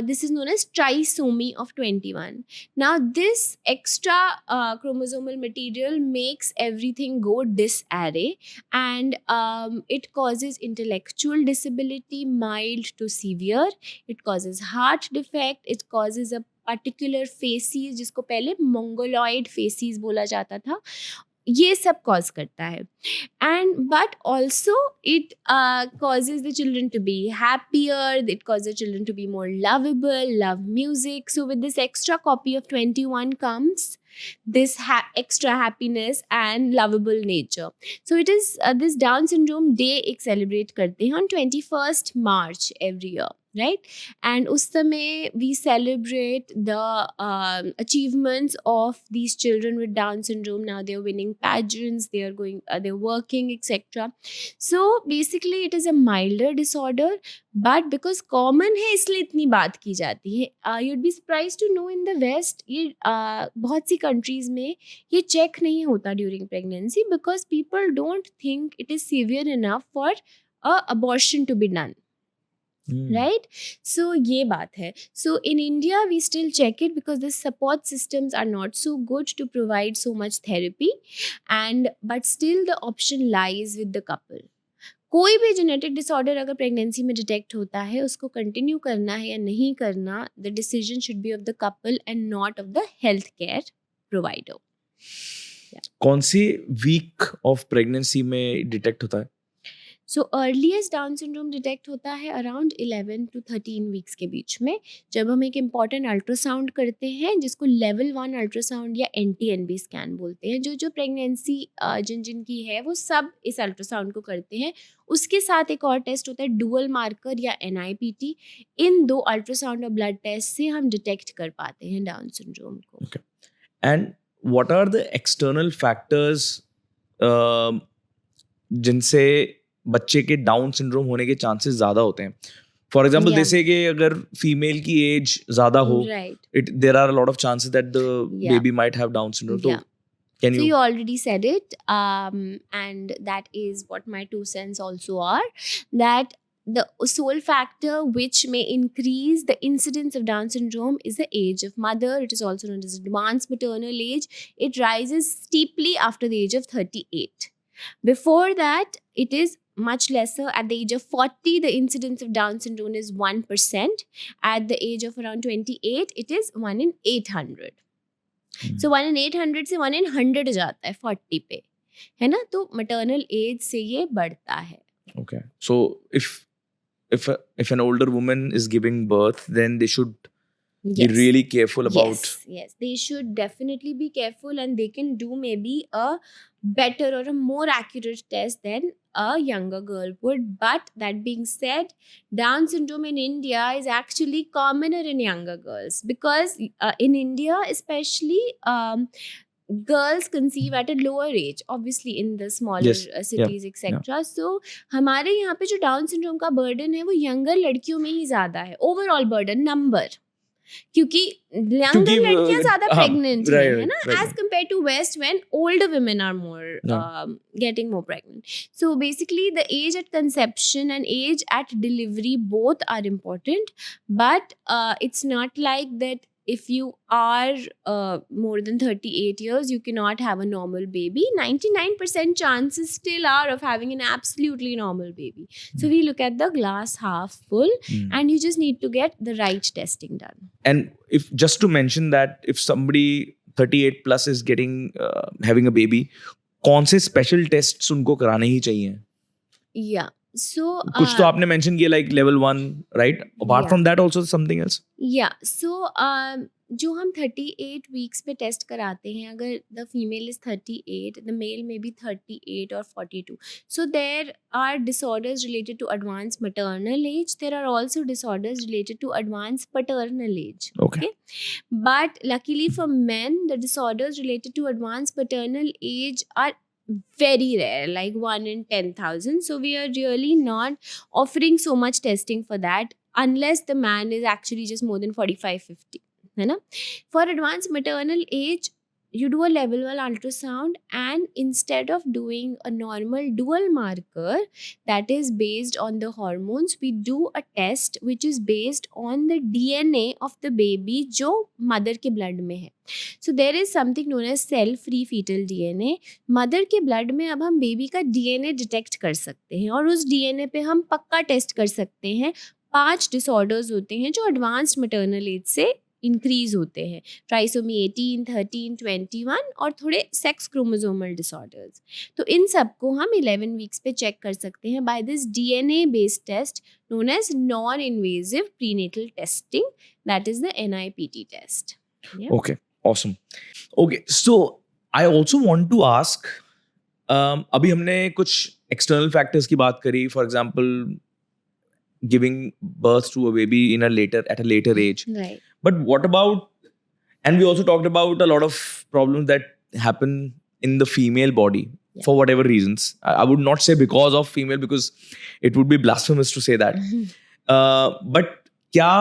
this is known as trisomy of 21. Now this extra chromosomal material makes everything go disarray, and it causes intellectual disability, mild to severe. It causes heart defect. It causes a particular facies, जिसको पहले mongoloid facies बोला जाता था, ये सब cause करता है. And but also it causes the children to be happier, it causes children to be more lovable, love music. So with this extra copy of 21 comes this extra happiness and lovable nature. So it is this Down syndrome day एक celebrate करते हैं on 21st March every year, right? And उस समय we celebrate the achievements of these children with Down syndrome. Now they are winning pageants, they are going, they're working, etc. So basically it is a milder disorder, but because common है इसलिए इतनी बात की जाती है. You'd be surprised to know in the West, ये बहुत सी countries में ये check नहीं होता during pregnancy because people don't think it is severe enough for a abortion to be done. Right? So ये बात है. So in India we still check it because the support systems are not so good to provide so much therapy, and but still the option lies with the couple. कोई भी genetic disorder अगर pregnancy में detect होता है, उसको continue करना है या नहीं करना, the decision should be of the couple and not of the health care provider. कौन सी वीक ऑफ प्रेगनेंसी में डिटेक्ट होता है? सो अर्लीस्ट डाउन सिंड्रोम डिटेक्ट होता है अराउंड 11 to 13 वीक्स के बीच में, जब हम एक इम्पॉर्टेंट अल्ट्रासाउंड करते हैं जिसको लेवल 1 अल्ट्रासाउंड या NT-NB स्कैन बोलते हैं. जो प्रेगनेंसी जिनकी है वो सब इस अल्ट्रासाउंड को करते हैं. उसके साथ एक और टेस्ट होता है डुअल मार्कर या NIPT. इन 2 अल्ट्रासाउंड और ब्लड टेस्ट से हम डिटेक्ट कर पाते हैं डाउन सिंड्रोम को. And what are the external factors जिनसे बच्चे के डाउन सिंड्रोम होने के चांसेस ज्यादा होते हैं? फॉर एग्जाम्पल जैसे कि अगर फीमेल की एज ज्यादा हो, there are a lot of chances that the baby might have Down syndrome. तो So you already said it, and that is what my 2 cents also are, that the sole factor which may increase the incidence of Down syndrome is the age of mother. It is also known as advanced maternal age. It rises steeply after the age of 38. Before that, it is much lesser. At the age of 40, the incidence of Down syndrome is 1%. At the age of around 28, it is 1 in 800. So 1 in 800 से 1 in 100 जाता है 40 पे, है ना? तो maternal age से ये बढ़ता है. Okay. So if an older woman is giving birth, then they should be Yes. really careful about. Yes, they should definitely be careful, and they can do maybe a better or a more accurate test than a younger girl would. But that being said, Down syndrome in India is actually commoner in younger girls, because in India especially, girls conceive at a lower age, obviously in the smaller Yes. cities etc. So हमारे यहाँ पे जो down syndrome का burden है वो younger लड़कियों में ही ज्यादा है, ओवरऑल बर्डन नंबर, क्योंकि यंगर क्योंकि, लड़कियां ज्यादा हाँ, प्रेग्नेंट right, है ना, right. As compare to west when older women are more getting more pregnant. So basically the age at conception and age at delivery both are important, but it's not like that if you are more than 38 years you cannot have a normal baby. 99% chances still are of having an absolutely normal baby. So we look at the glass half full, and you just need to get the right testing done. And if just to mention that if somebody 38 plus is getting having a baby, कौन से special tests उनको कराने ही चाहिए? Yeah. So कुछ तो आपने mention किया like level 1, right? Apart Yeah. from that also something else? या सो जो हम 38 वीक्स पे टेस्ट कराते हैं, अगर the female is 38, the male में बी 38 और 42. So there are disorders related to advance maternal age, there are also disorders related to advance paternal age. Okay. But luckily for men, the disorders related to advanced paternal age are very rare, like 1 in 10,000. So we are really not offering so much testing for that unless the man is actually just more than 45-50, है ना? For advanced maternal age, you do a level 1 ultrasound, and instead of doing a normal dual marker that is based on the hormones, we do a test which is based on the DNA of the baby जो mother के blood में है. So there is something known as cell-free fetal DNA. Mother के blood में अब हम baby का DNA detect कर सकते हैं, और उस DNA पे हम पक्का टेस्ट कर सकते हैं. 5 डिसऑर्डर्स होते हैं जो एडवांस्ड मैटरनल एज से इंक्रीज होते हैं, ट्राइसोमी 18, 13, 21 और थोड़े सेक्स क्रोमोसोमल डिसऑर्डर्स. तो इन सबको हम 11 वीक्स पे चेक कर सकते हैं by this DNA based test known as non-invasive prenatal testing, that is the NIPT test. Yeah. Okay, awesome. Okay, so I also want to ask, अभी हमने कुछ external factors की बात करी, for example, giving birth to a baby at a later age. Right. But what about, and we also talked about a lot of problems that happen in the female body for whatever reasons. I would not say because of female, because it would be blasphemous to say that. But क्या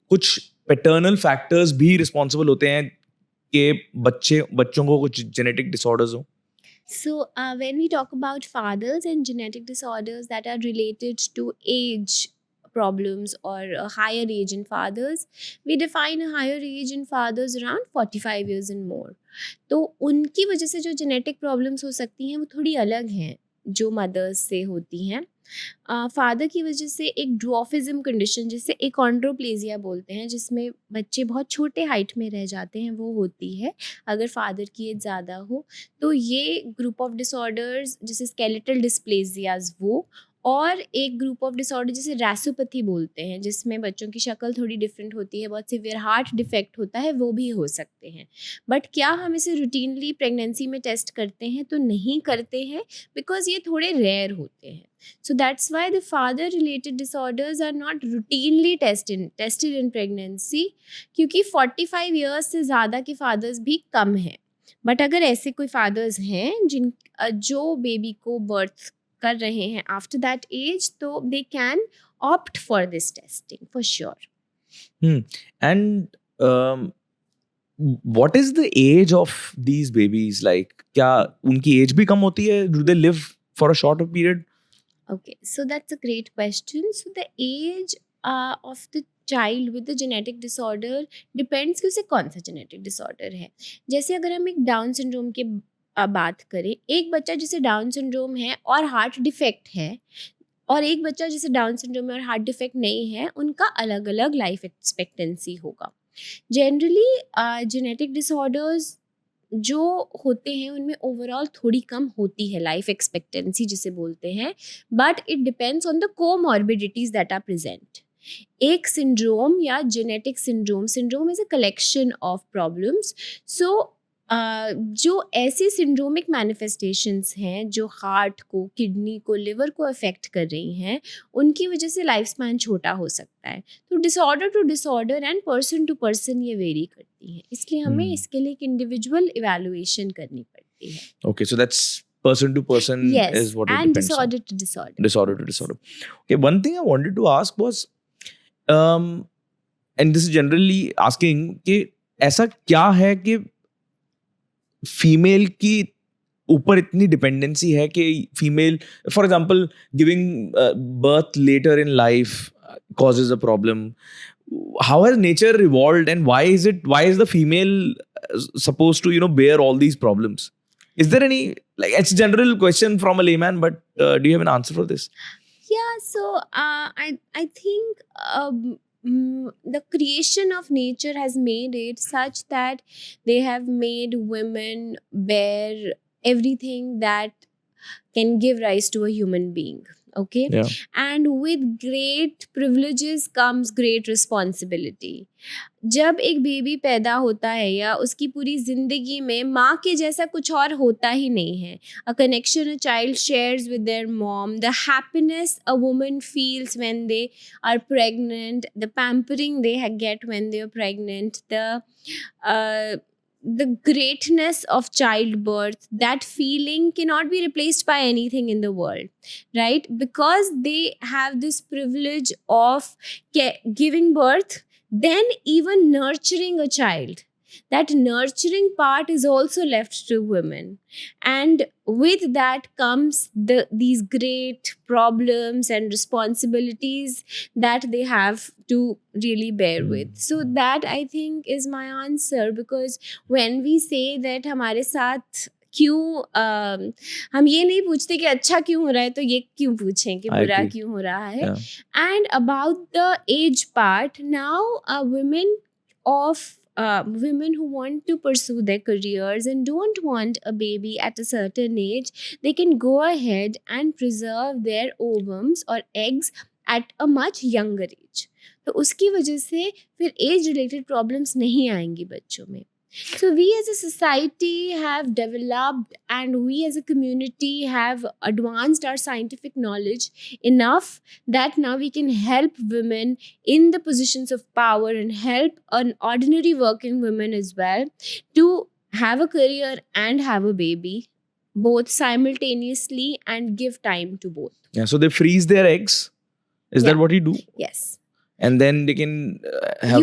कुछ paternal factors भी responsible होते हैं कि बच्चों को कुछ genetic disorders हो? So when we talk about fathers and genetic disorders that are related to age problems or a higher age in fathers, we define a higher age in fathers around 45 years and more. तो उनकी वजह से जो genetic problems हो सकती हैं वो थोड़ी अलग हैं जो मदर्स से होती हैं. फादर की वजह से एक ड्वार्फिज्म कंडीशन जिसे एकॉन्ड्रोप्लेजिया बोलते हैं, जिसमें बच्चे बहुत छोटे हाइट में रह जाते हैं, वो होती है अगर फादर की एज ज़्यादा हो. तो ये ग्रुप ऑफ डिसऑर्डर्स जिसे स्केलेटल डिस्प्लेजियाज वो, और एक ग्रुप ऑफ डिसऑर्डर जिसे रैसोपैथी बोलते हैं जिसमें बच्चों की शक्ल थोड़ी डिफरेंट होती है, बहुत सीवियर हार्ट डिफेक्ट होता है, वो भी हो सकते हैं. बट क्या हम इसे रूटीनली प्रेगनेंसी में टेस्ट करते हैं? तो नहीं करते हैं, बिकॉज ये थोड़े रेयर होते हैं. So that's why the father related disorders are not routinely tested in pregnancy, क्योंकि 45 years से ज़्यादा के fathers भी कम हैं. बट अगर ऐसे कोई fathers हैं जो बेबी को बर्थ कर रहे हैं आफ्टर दैट एज, तो they can opt for this testing for sure. And what is the age of these babies? Like क्या उनकी एज भी कम होती है? Do they live for a shorter period? Okay, so that's a great question. So the age of the child with the genetic disorder depends कि उसे कौन सा genetic disorder है. जैसे अगर हम एक डाउन सिंड्रोम की बात करें, एक बच्चा जिसे डाउन सिंड्रोम है और हार्ट डिफेक्ट है, और एक बच्चा जिसे डाउन सिंड्रोम है और हार्ट डिफेक्ट नहीं है, उनका अलग अलग लाइफ एक्सपेक्टेंसी होगा. जनरली जेनेटिक डिसऑर्डर्स जो होते हैं उनमें ओवरऑल थोड़ी कम होती है लाइफ एक्सपेक्टेंसी जिसे बोलते हैं, but it depends on the comorbidities that are present. एक सिंड्रोम या genetic syndrome is a collection of problems. So जो ऐसी सिंड्रोमिक मैनिफेस्टेशंस हैं जो हार्ट को, किडनी को, लिवर को अफेक्ट कर रही हैं, उनकी वजह से लाइफ स्पैन छोटा हो सकता है. तो disorder to disorder and person to person ये वेरी करती हैं, इसलिए हमें इसके लिए एक इंडिविजुअल इवैल्यूएशन करनी पड़ती है. Okay, so that's person to person Yes, is what it and depends on. disorder to disorder. Disorder to disorder. Okay, one thing I wanted to ask was, and this is generally asking कि ऐसा क्या है कि female की ऊपर इतनी dependency है कि female, for example, giving birth later in life causes a problem. How has nature evolved, and why is the female supposed to bear all these problems? Is there any, like, it's a general question from a layman, but do you have an answer for this? Yeah, so I think the creation of nature has made it such that they have made women bear everything that can give rise to a human being. Okay, Yeah. and with great privileges comes great responsibility. जब एक baby पैदा होता है या उसकी पूरी जिंदगी में माँ के जैसा कुछ और होता ही नहीं है. A connection a child shares with their mom, the happiness a woman feels when they are pregnant, the pampering they get when they are pregnant, the greatness of childbirth, that feeling cannot be replaced by anything in the world, right? Because they have this privilege of giving birth, then even nurturing a child. That nurturing part is also left to women, and with that comes these great problems and responsibilities that they have to really bear with. So that, I think, is my answer, because when we say that हमारे साथ क्यों हम ये नहीं पूछते कि अच्छा क्यों हो रहा है, तो ये क्यों पूछें कि I बुरा agree. क्यों हो रहा है. Yeah. And about the age part, now women who want to pursue their careers and don't want a baby at a certain age, they can go ahead and preserve their ovums or eggs at a much younger age. तो उसकी वजह से फिर age related problems नहीं आएंगी बच्चों में. So we as a society have developed, and we as a community have advanced our scientific knowledge enough that now we can help women in the positions of power and help an ordinary working women as well to have a career and have a baby both simultaneously and give time to both. Yeah, so they freeze their eggs. Is that Yeah. what you do? Yes. And then they can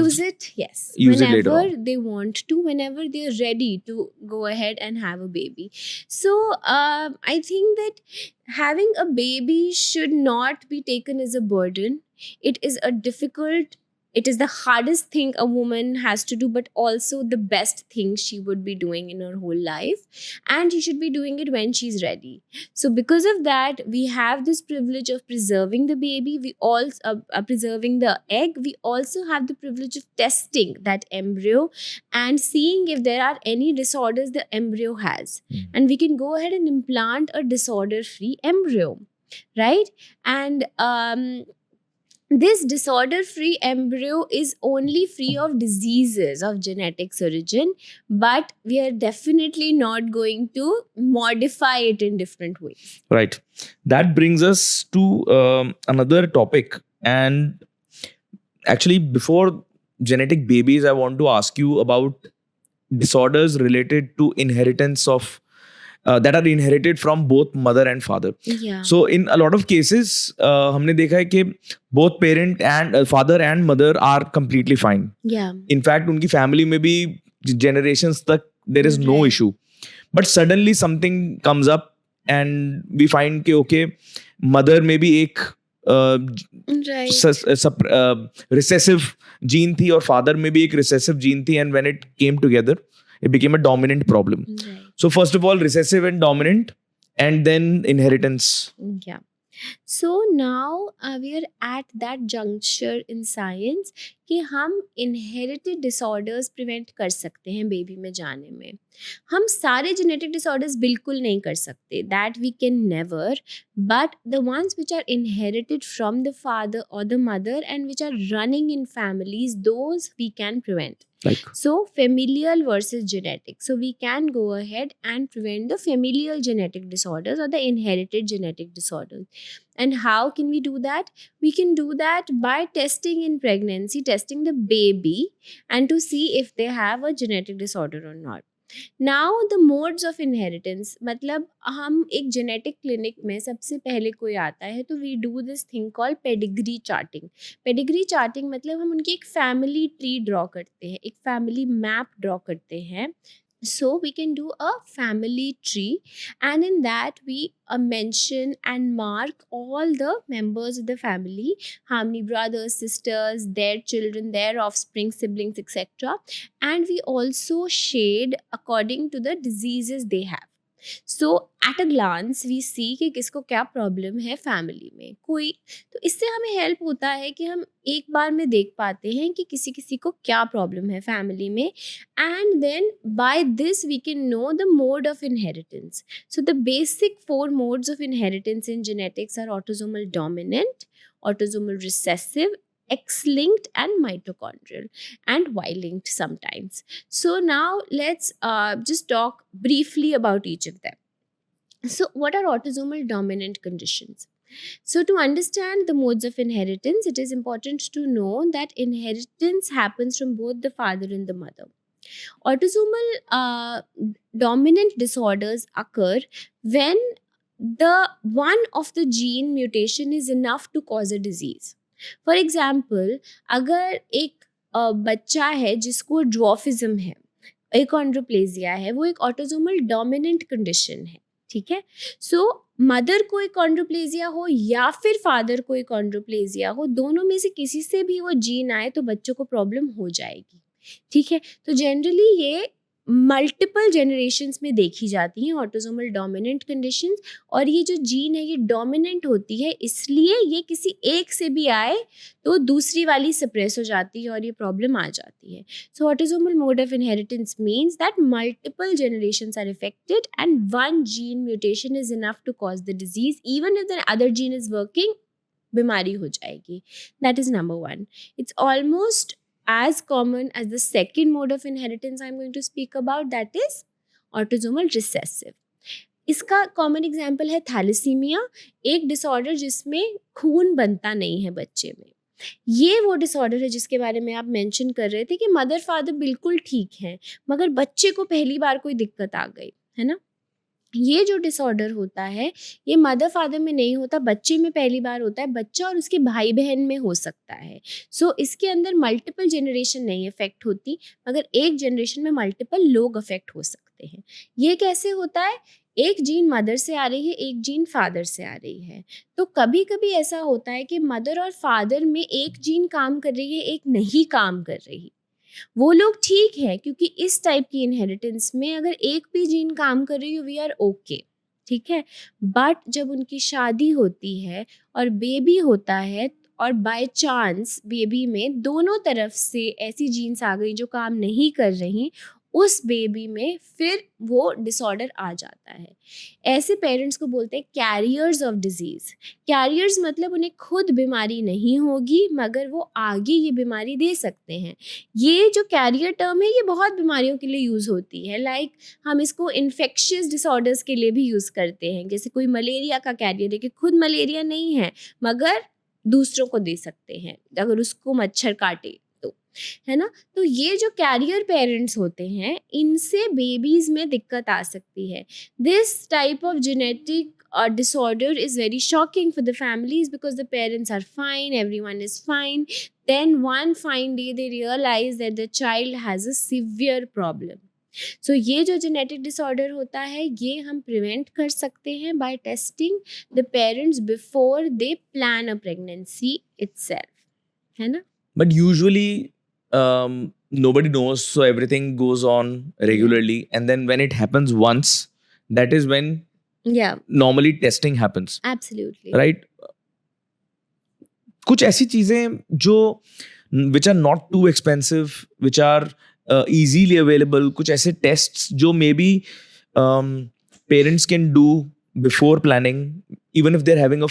Use it, yes. Use it later whenever on. they want to, whenever they're ready to go ahead and have a baby. So I think that having a baby should not be taken as a burden. It is the hardest thing a woman has to do, but also the best thing she would be doing in her whole life, and she should be doing it when she's ready. So because of that, we have this privilege of preserving the baby. We also preserving the egg. We also have the privilege of testing that embryo and seeing if there are any disorders the embryo has. And we can go ahead and implant a disorder-free embryo, right? And this disorder-free embryo is only free of diseases of genetic origin, but we are definitely not going to modify it in different ways. Right. That brings us to another topic. And actually, before genetic babies, I want to ask you about disorders related to inheritance of that are inherited from both mother and father. Yeah. So in a lot of cases, हमने देखा है कि both parent and father and mother are completely fine. Yeah. In fact, उनकी family में भी generations तक there is no Right. issue. But suddenly something comes up and we find कि okay, mother में भी एक Right. रिसेसिव जीन थी और फादर में भी एक रिसेसिव जीन थी, and when it came together it became a dominant problem. Right. So first of all, recessive and dominant, and then inheritance. Yeah. So now we are at that juncture in science कि हम inherited disorders prevent कर सकते हैं baby में जाने में. हम सारे genetic disorders बिल्कुल नहीं कर सकते, that we can never, but the ones which are inherited from the father or the mother and which are running in families, those we can prevent. Like, So familial versus genetic. So we can go ahead and prevent the familial genetic disorders or the inherited genetic disorders. And how can we do that? We can do that by testing in pregnancy, testing the baby, and to see if they have a genetic disorder or not. Now the modes of inheritance, मतलब हम एक genetic clinic में सबसे पहले कोई आता है तो we do this thing call pedigree charting. Pedigree charting मतलब हम उनकी एक फैमिली ट्री ड्रॉ करते हैं, एक फैमिली मैप ड्रॉ करते हैं. So we can do a family tree, and in that we mention and mark all the members of the family, how many brothers, sisters, their children, their offspring, siblings, etc. And we also shade according to the diseases they have. So at a glance we see कि किसको क्या problem है family में कोई, तो इससे हमें help होता है कि हम एक बार में देख पाते हैं कि किसी किसी को क्या प्रॉब्लम है फैमिली में, and then by this we can know the mode of inheritance. So the basic 4 modes of inheritance in genetics are autosomal dominant, autosomal recessive, X-linked and mitochondrial, and Y-linked sometimes. So now let's just talk briefly about each of them. So what are autosomal dominant conditions? So to understand the modes of inheritance, it is important to know that inheritance happens from both the father and the mother. Autosomal dominant disorders occur when the one of the gene mutation is enough to cause a disease. For example अगर एक बच्चा है जिसको dwarfism है, एकॉन्ड्रोप्लेजिया है, वो एक autosomal dominant condition है, ठीक है. सो मदर को एकॉन्ड्रोप्लेजिया हो या फिर फादर को एकॉन्ड्रोप्लेजिया हो, दोनों में से किसी से भी वो जीन आए तो बच्चों को प्रॉब्लम हो जाएगी, ठीक है. तो जनरली ये मल्टीपल जनरेशन्स में देखी जाती हैं ऑटोसोमल डोमिनेंट कंडीशंस, और ये जो जीन है ये डोमिनेंट होती है, इसलिए ये किसी एक से भी आए तो दूसरी वाली सप्रेस हो जाती है और ये प्रॉब्लम आ जाती है. So autosomal mode of inheritance means that multiple generations are affected and one gene mutation is enough to cause the disease, even if the other gene is working, बीमारी हो जाएगी. That is number 1. It's almost as common as the second mode of inheritance I'm going to speak about, that is autosomal recessive. इसका common example है thalassaemia, एक disorder जिसमें खून बनता नहीं है बच्चे में. ये वो डिसऑर्डर है जिसके बारे में आप मेंशन कर रहे थे कि मदर फादर बिल्कुल ठीक हैं मगर बच्चे को पहली बार कोई दिक्कत आ गई है ना. ये जो डिसऑर्डर होता है ये मदर फादर में नहीं होता, बच्चे में पहली बार होता है, बच्चा और उसके भाई बहन में हो सकता है. सो इसके अंदर मल्टीपल जनरेशन नहीं अफेक्ट होती मगर एक जनरेशन में मल्टीपल लोग अफेक्ट हो सकते हैं. ये कैसे होता है? एक जीन मदर से आ रही है, एक जीन फादर से आ रही है. तो कभी कभी ऐसा होता है कि मदर और फादर में एक जीन काम कर रही है, एक नहीं काम कर रही. वो लोग ठीक है क्योंकि इस टाइप की इनहेरिटेंस में अगर एक भी जीन काम कर रही हो वी आर ओके, ठीक है. बट जब उनकी शादी होती है और बेबी होता है और बाय चांस बेबी में दोनों तरफ से ऐसी जीन्स आ गई जो काम नहीं कर रही, उस बेबी में फिर वो डिसऑर्डर आ जाता है. ऐसे पेरेंट्स को बोलते हैं कैरियर्स ऑफ डिजीज. कैरियर्स मतलब उन्हें खुद बीमारी नहीं होगी मगर वो आगे ये बीमारी दे सकते हैं. ये जो कैरियर टर्म है ये बहुत बीमारियों के लिए यूज़ होती है. लाइक हम इसको इन्फेक्शियस डिसऑर्डर्स के लिए भी यूज़ करते हैं. जैसे कोई मलेरिया का कैरियर है कि खुद मलेरिया नहीं है मगर दूसरों को दे सकते हैं अगर उसको मच्छर काटे तो, है ना. तो ये जो कैरियर पेरेंट्स होते हैं इनसे बेबीज में दिक्कत आ सकती है. This type of genetic disorder is very shocking for the families because the parents are fine, everyone is fine. Then one fine day they realize that the child has a severe problem. सो ये जो genetic disorder होता है ये हम prevent कर सकते हैं by testing the parents before they plan a pregnancy itself, है ना? But usually, nobody knows, so everything goes on regularly. And then when it happens once, that is when या normally testing happens, absolutely right? कुछ ऐसी चीजें जो which are not too expensive, which are easily available, कुछ ऐसे tests जो maybe parents can do before planning, even if they're having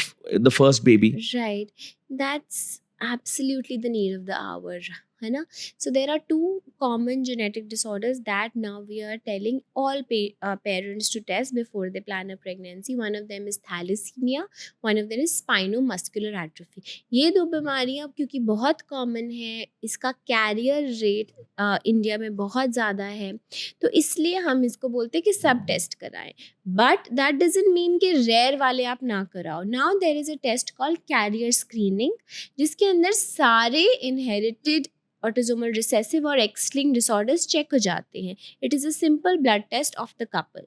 the first baby. Right, that's absolutely the need of the hour, है ना? So there are two common genetic disorders that now we are telling all parents to test before they plan a pregnancy. One of them is thalassemia, one of them is spinomuscular atrophy. ये दो बीमारियां क्योंकि बहुत common है, इसका career rate India में बहुत ज़्यादा है, तो इसलिए हम इसको बोलते हैं कि सब टेस्ट कराएं. बट दैट डजंट मीन कि रेयर वाले आप ना कराओ. Now there is a test called carrier screening, जिसके अंदर सारे इनहेरिटेड ऑटोसोमल रिसेसिव और एक्स लिंक्ड डिसऑर्डर्स चेक हो जाते हैं. It is a simple blood test of the couple.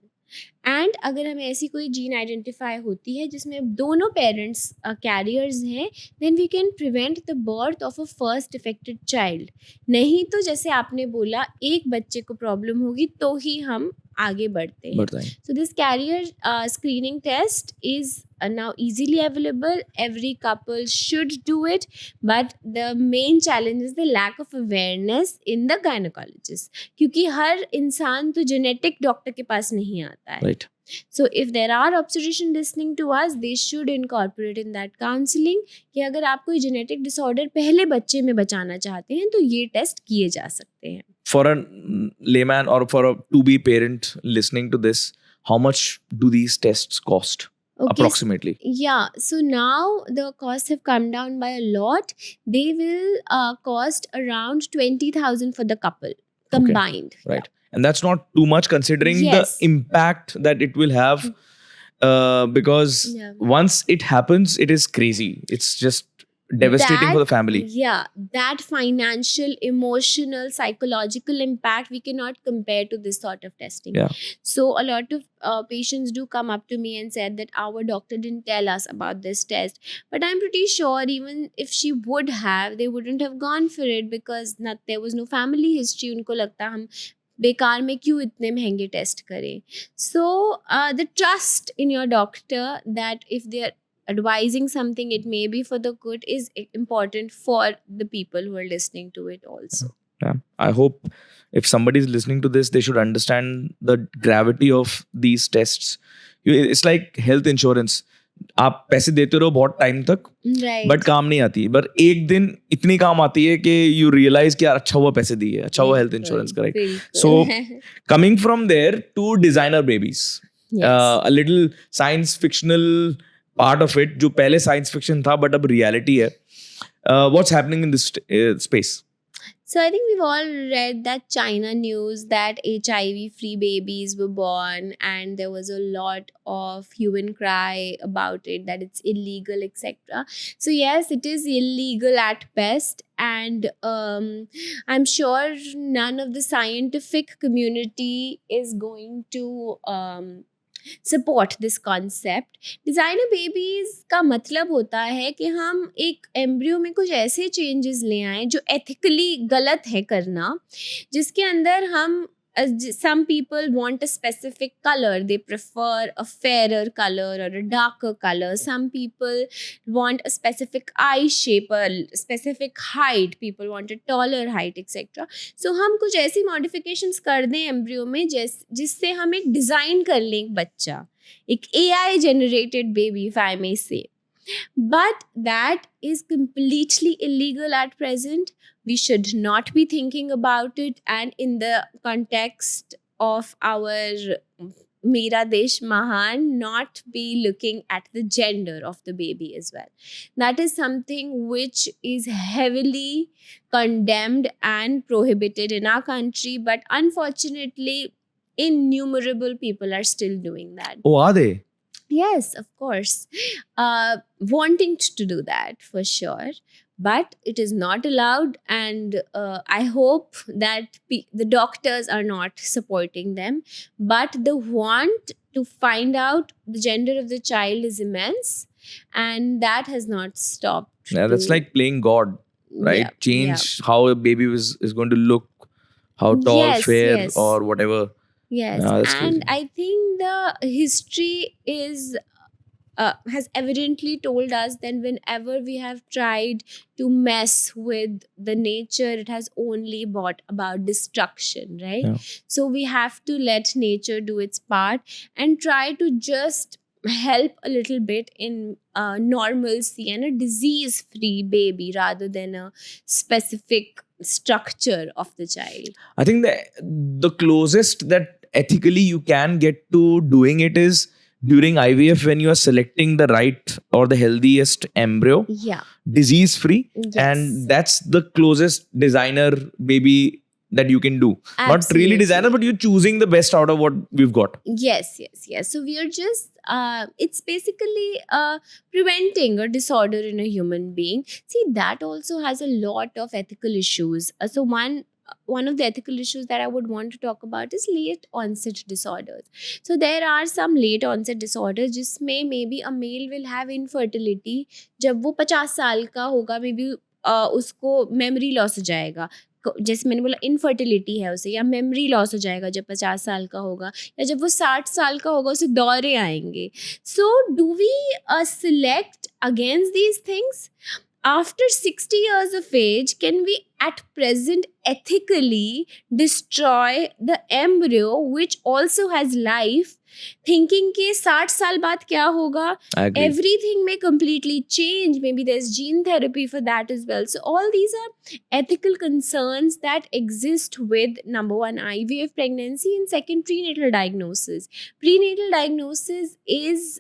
And अगर हमें ऐसी कोई जीन आइडेंटिफाई होती है जिसमें दोनों पेरेंट्स कैरियर्स हैं, then we can prevent the birth of a first affected child. नहीं तो जैसे आपने बोला एक बच्चे को प्रॉब्लम होगी तो ही हम आगे बढ़ते हैं. बढ़ता है. So this carrier screening test is now easily available. Every couple should do it, but the main challenge is the lack of awareness in the gynecologist. क्योंकि हर इंसान तो जेनेटिक डॉक्टर के पास नहीं आता है. Right. So if there are obstetricians listening to us, they should incorporate in that counseling कि अगर आप कोई जेनेटिक डिसऑर्डर पहले बच्चे में बचाना चाहते हैं तो ये टेस्ट किए जा सकते हैं. For a layman or for a to-be parent listening to this, how much do these tests cost approximately? Yeah, so now the costs have come down by a lot. They will cost around 20,000 for the couple combined. Right. And that's not too much considering Yes. the impact that it will have, because Yeah. once it happens, it is crazy. It's just devastating for the family. Yeah, that financial, emotional, psychological impact we cannot compare to this sort of testing. Yeah. So a lot of patients do come up to me and said that our doctor didn't tell us about this test. But I'm pretty sure even if she would have, they wouldn't have gone for it because there was no family history. उनको लगता हम बेकार में क्यों इतने महंगे test करें. So the trust in your doctor that if they are advising something, it may be for the good, is important for the people who are listening to it also. Yeah. I hope if somebody is listening to this, they should understand the gravity of these tests. It's like health insurance. आप पैसे देते रहो बहुत time तक, Right. But काम नहीं आती. But एक दिन इतनी काम आती है कि यू रियलाइज कि यार अच्छा हुआ पैसे दिए, अच्छा हुआ हेल्थ इंश्योरेंस करेक्ट. बिल्कुल. So coming from there to designer babies, Yes. a little science fictional part of it, जो पहले science fiction था but अब reality है. What's happening in this space? So I think we've all read that China news that HIV-free babies were born, and there was a lot of hue and cry about it, that it's illegal, etc. So yes, it is illegal at best, and I'm sure none of the scientific community is going to support this concept. Designer babies का मतलब होता है कि हम एक embryo में कुछ ऐसे चेंजेस ले आएँ जो एथिकली गलत है करना, जिसके अंदर हम some people want a specific color. They prefer a fairer color or a darker color. Some people want a specific eye shape, a specific height. People want a taller height, etc. So हम कुछ ऐसी modifications कर दें embryo में जिससे हम एक design कर लें एक बच्चा, एक AI generated baby, if I may say. But that is completely illegal at present. We should not be thinking about it, and in the context of our Mera Desh Mahan, not be looking at the gender of the baby as well. That is something which is heavily condemned and prohibited in our country, but unfortunately innumerable people are still doing that. Oh, are they? Yes, of course. Wanting to do that for sure, but it is not allowed, and I hope that the doctors are not supporting them. But the want to find out the gender of the child is immense, and that has not stopped. Yeah, that's like playing God, Yeah, right? yeah. Change how a baby is going to look, how tall, Yes, fair, yes. or whatever. Yes, Yeah, that's and crazy. I think the history is has evidently told us that whenever we have tried to mess with the nature, it has only brought about destruction, right? Yeah. So we have to let nature do its part and try to just help a little bit in normalcy and a disease free baby rather than a specific structure of the child. I think the closest that ethically you can get to doing it is during IVF when you are selecting the right or the healthiest embryo, Yeah. disease free, Yes. and that's the closest designer baby that you can do. Not really designer, Absolutely. but you're choosing the best out of what we've got. Yes, yes, yes. So we are just, it's basically preventing a disorder in a human being. See, that also has a lot of ethical issues. So one of the ethical issues that I would want to talk about is late onset disorders. So there are some late onset disorders जिसमें maybe a male will have infertility जब वो 50 साल का होगा, maybe उसको memory loss हो जाएगा. जैसे मैंने बोला इनफर्टिलिटी है उसे, या मेमोरी लॉस हो जाएगा जब 50 साल का होगा, या जब वो 60 साल का होगा उसे दौरे आएंगे. So do we select against these things? After 60 years of age, can we at present ethically destroy the embryo which also has life, thinking कि 60 साल बाद क्या होगा? I agree. Everything may completely change. Maybe there's gene therapy for that as well. So all these are ethical concerns that exist with, number one, IVF pregnancy, and second, prenatal diagnosis. Prenatal diagnosis is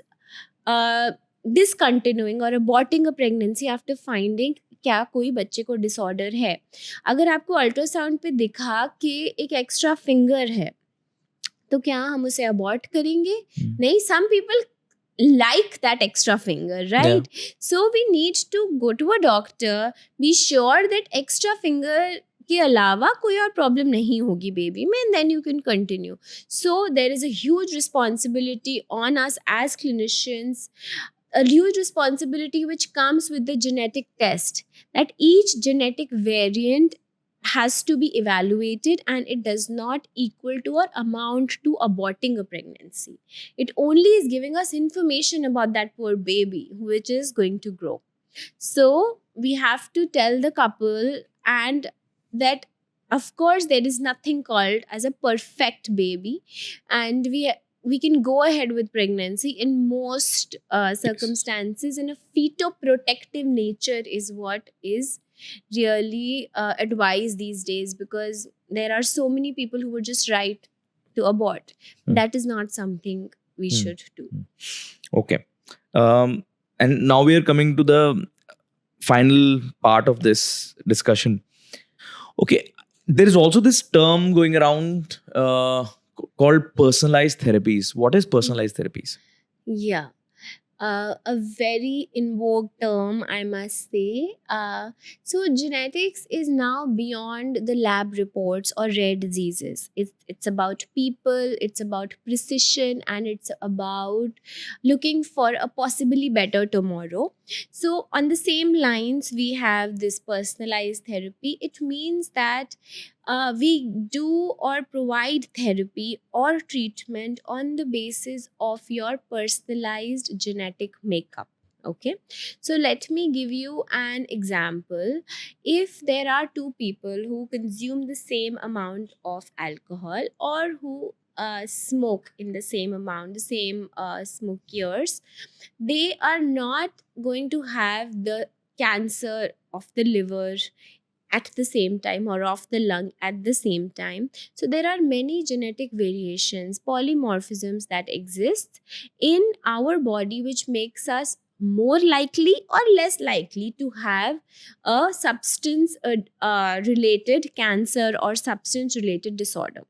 discontinuing or aborting a pregnancy after finding क्या कोई बच्चे को disorder है. अगर आपको ultrasound पे दिखा कि एक एक्स्ट्रा फिंगर है, तो क्या हम उसे अबॉर्ट करेंगे? नहीं. Some people like that extra finger, right? So we need to go to a doctor, be sure that extra finger के अलावा कोई और प्रॉब्लम नहीं होगी बेबी में, and then you can continue. So there is a huge responsibility on us as clinicians, a huge responsibility which comes with the genetic test, that each genetic variant has to be evaluated, and it does not equal to or amount to aborting a pregnancy. It only is giving us information about that poor baby which is going to grow. So we have to tell the couple, and that of course there is nothing called as a perfect baby, and we can go ahead with pregnancy in most circumstances, and a fetoprotective nature is what is really advised these days, because there are so many people who would just write to abort. That is not something we should do. Okay. And now we are coming to the final part of this discussion. Okay. There is also this term going around called personalized therapies. What is personalized therapies? Yeah. A very in vogue term, I must say. So genetics is now beyond the lab reports or rare diseases. It's about people, it's about precision, and it's about looking for a possibly better tomorrow. So on the same lines, we have this personalized therapy. It means that we do or provide therapy or treatment on the basis of your personalized genetic makeup. Okay, so let me give you an example. If there are two people who consume the same amount of alcohol, or who smoke in the same amount, the same smoke years, they are not going to have the cancer of the liver at the same time, or of the lung at the same time. So there are many genetic variations, polymorphisms that exist in our body, which makes us more likely or less likely to have a substance related cancer or substance related disorder.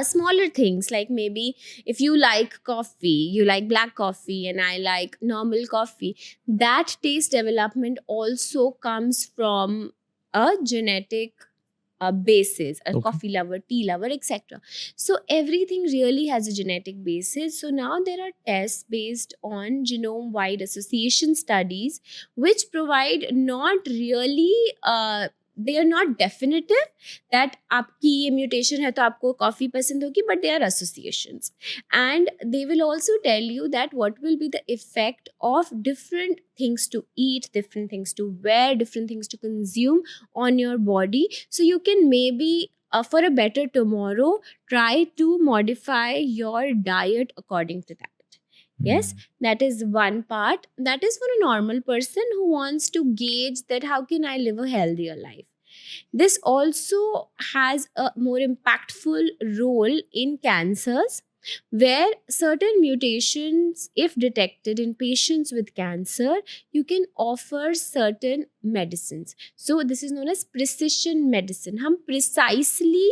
smaller things, like maybe if you like coffee, you like black coffee and I like normal coffee, that taste development also comes from a genetic basis, a Okay. coffee lover, tea lover, etc. So everything really has a genetic basis. So now there are tests based on genome wide association studies which provide not really they are not definitive that आपकी ये mutation है तो आपको coffee पसंद होगी, but they are associations, and they will also tell you that what will be the effect of different things to eat, different things to wear, different things to consume on your body, so you can maybe for a better tomorrow try to modify your diet according to that. Yes, that is one part. That is for a normal person who wants to gauge that how can I live a healthier life. This also has a more impactful role in cancers, where certain mutations, if detected in patients with cancer, you can offer certain medicines. So this is known as precision medicine. हम precisely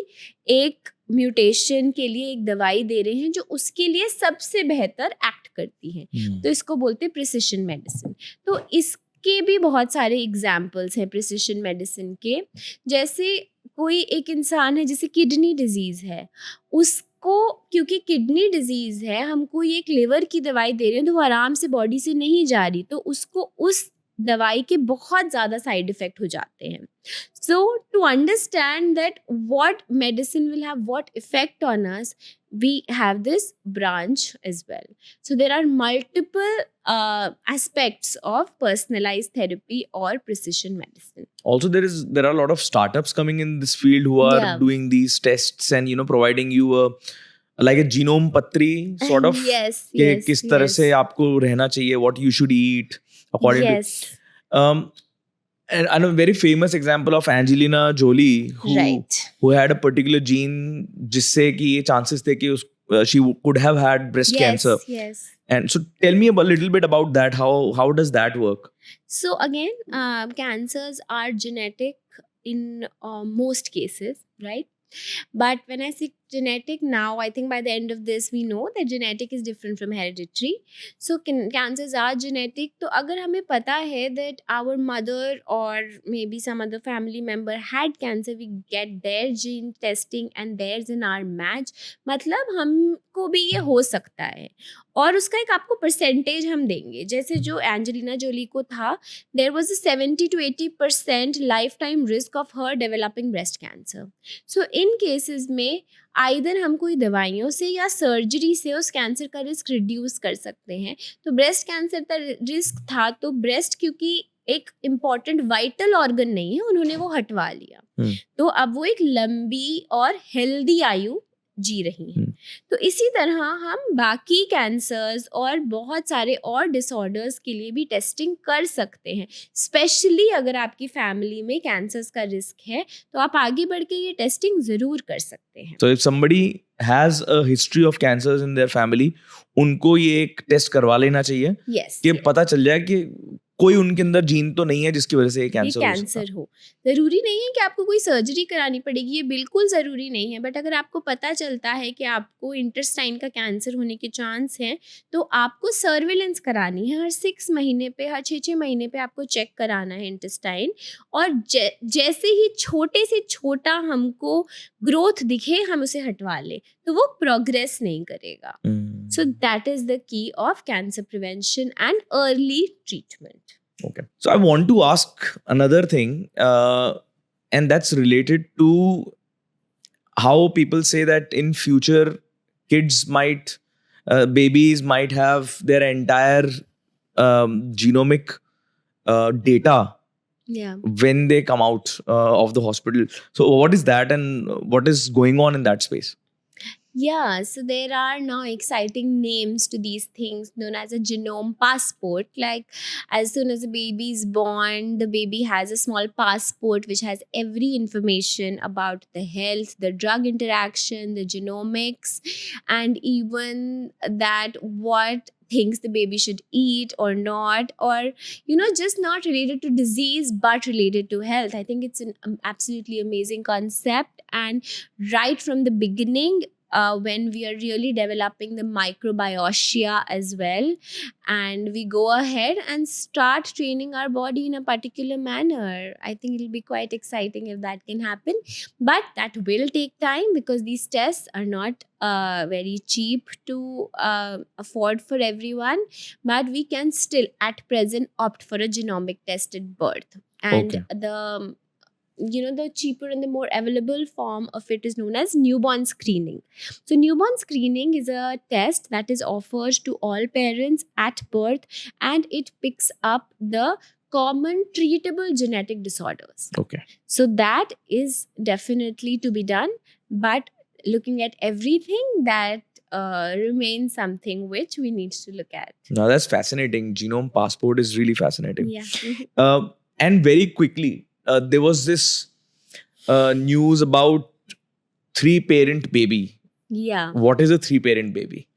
एक mutation के लिए एक दवाई दे रहे हैं जो उसके लिए सबसे बेहतर एक्ट करती है, तो इसको बोलते हैं प्रिसिशन मेडिसिन. तो इसके भी बहुत सारे एग्जाम्पल्स हैं प्रिसिशन मेडिसिन के. जैसे कोई एक इंसान है जिसे किडनी डिजीज है, उसको क्योंकि किडनी डिजीज है हम कोई एक लिवर की दवाई दे रहे हैं तो वो आराम से बॉडी से नहीं जा रही, तो उसको उस दवाई के बहुत ज़्यादा साइड इफेक्ट हो जाते हैं. So to understand that what medicine will have what effect on us, we have this branch as well. So there are multiple aspects of personalized therapy or precision medicine. Also, there are a lot of startups coming in this field who are Yeah. doing these tests and providing you like a genome patri sort of. Yes, कि yes, किस तरह yes. से आपको रहना चाहिए, what you should eat according Yes, to. And a very famous example of Angelina Jolie right. who had a particular gene जिससे कि ये chances थे कि she could have had breast Yes, cancer. yes. And so tell me a little bit about that. How does that work? So again, cancers are genetic in most cases, right? But when I say genetic now, I think by the end of this we know that genetic is different from hereditary. So cancers are genetic. तो अगर हमें पता है that our mother or maybe some other family member had cancer, we get their gene testing and theirs in our match, मतलब हमको भी ये हो सकता है. और उसका एक आपको परसेंटेज हम देंगे. जैसे जो एंजेलिना जोली को था, there was a 70 to 80% lifetime risk of her developing breast cancer. So in cases में आइदर हम कोई दवाइयों से या सर्जरी से उस कैंसर का रिस्क रिड्यूस कर सकते हैं. तो ब्रेस्ट कैंसर का रिस्क था, तो ब्रेस्ट क्योंकि एक इम्पॉर्टेंट वाइटल ऑर्गन नहीं है, उन्होंने वो हटवा लिया. तो अब वो एक लंबी और हेल्दी आयु जी रही हैं. तो इसी तरह हम बाकी कैंसर्स और बहुत सारे और डिसऑर्डर्स के लिए भी टेस्टिंग कर सकते हैं. स्पेशली अगर आपकी फैमिली में कैंसर्स का रिस्क है तो आप आगे बढ़ के ये टेस्टिंग ज़रूर कर सकते हैं. So if somebody has a history of cancers in their family, उनको ये एक टेस्ट करवा लेना चाहिए यस, कि पता चल जाए कि कोई उनके अंदर जीन तो नहीं है जिसकी वजह से ये ये कैंसर कैंसर हो. ज़रूरी नहीं है कि आपको कोई सर्जरी करानी पड़ेगी, ये बिल्कुल ज़रूरी नहीं है. बट अगर आपको पता चलता है कि आपको इंटेस्टाइन का कैंसर होने के चांस हैं, तो आपको सर्विलेंस करानी है. हर 6 महीने पे, हर 6 महीने पे आपको चेक कराना है इंटेस्टाइन. और जैसे ही छोटे से छोटा हमको ग्रोथ दिखे हम उसे हटवा लें, तो वो प्रोग्रेस नहीं करेगा. So that is the key of cancer prevention and early treatment. Okay. So I want to ask another thing, and that's related to how people say that in future kids might, babies might have their entire genomic data Yeah. when they come out of the hospital. So what is that and what is going on in that space? Yeah, so there are now exciting names to these things known as a genome passport. Like, as soon as a baby is born, the baby has a small passport which has every information about the health, the drug interaction, the genomics, and even that what things the baby should eat or not, or just not related to disease but related to health. I think it's an absolutely amazing concept. And right from the beginning, when we are really developing the microbiota as well, and we go ahead and start training our body in a particular manner, I think it'll be quite exciting if that can happen. But that will take time because these tests are not very cheap to afford for everyone. But we can still at present opt for a genomic test at birth. And Okay. the cheaper and the more available form of it is known as newborn screening. So newborn screening is a test that is offered to all parents at birth, and it picks up the common treatable genetic disorders. Okay. So that is definitely to be done, but looking at everything, that remains something which we need to look at. Now that's fascinating. Genome passport is really fascinating. Yeah. And very quickly, there was this news about 3-parent baby. Yeah. What is a 3-parent baby?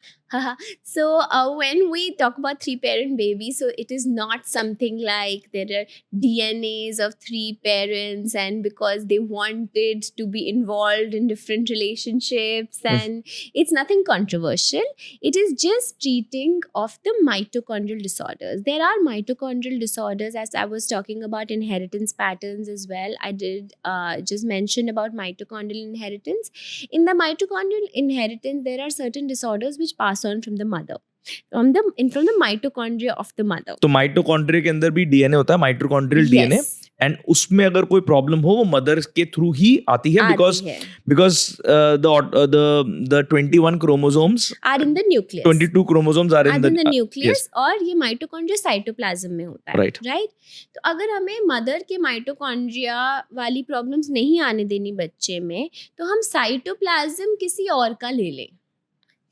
So when we talk about 3-parent baby, so it is not something like there are DNAs of 3 parents, and because they wanted to be involved in different relationships, and it's nothing controversial. It is just treating of the mitochondrial disorders. There are mitochondrial disorders, as I was talking about inheritance patterns as well. I did just mention about mitochondrial inheritance. In the mitochondrial inheritance, there are certain disorders which pass on from the mother, from the mitochondria of the mother. तो mitochondria के अंदर भी DNA होता है, mitochondrial DNA, Yes, and उसमें अगर कोई problem हो वो मदर के थ्रू ही आती है, आती है. because the 21 chromosomes, Are in the nucleus. 22 chromosomes are in in the nucleus. yes. और ये माइटोकॉन्ड्रिया साइटोप्लाज्म में होता है. Right. राइट. तो अगर हमें मदर के माइटोकॉन्ड्रिया वाली प्रॉब्लम्स नहीं आने देनी बच्चे में, तो हम साइटोप्लाज्म किसी और का ले लें.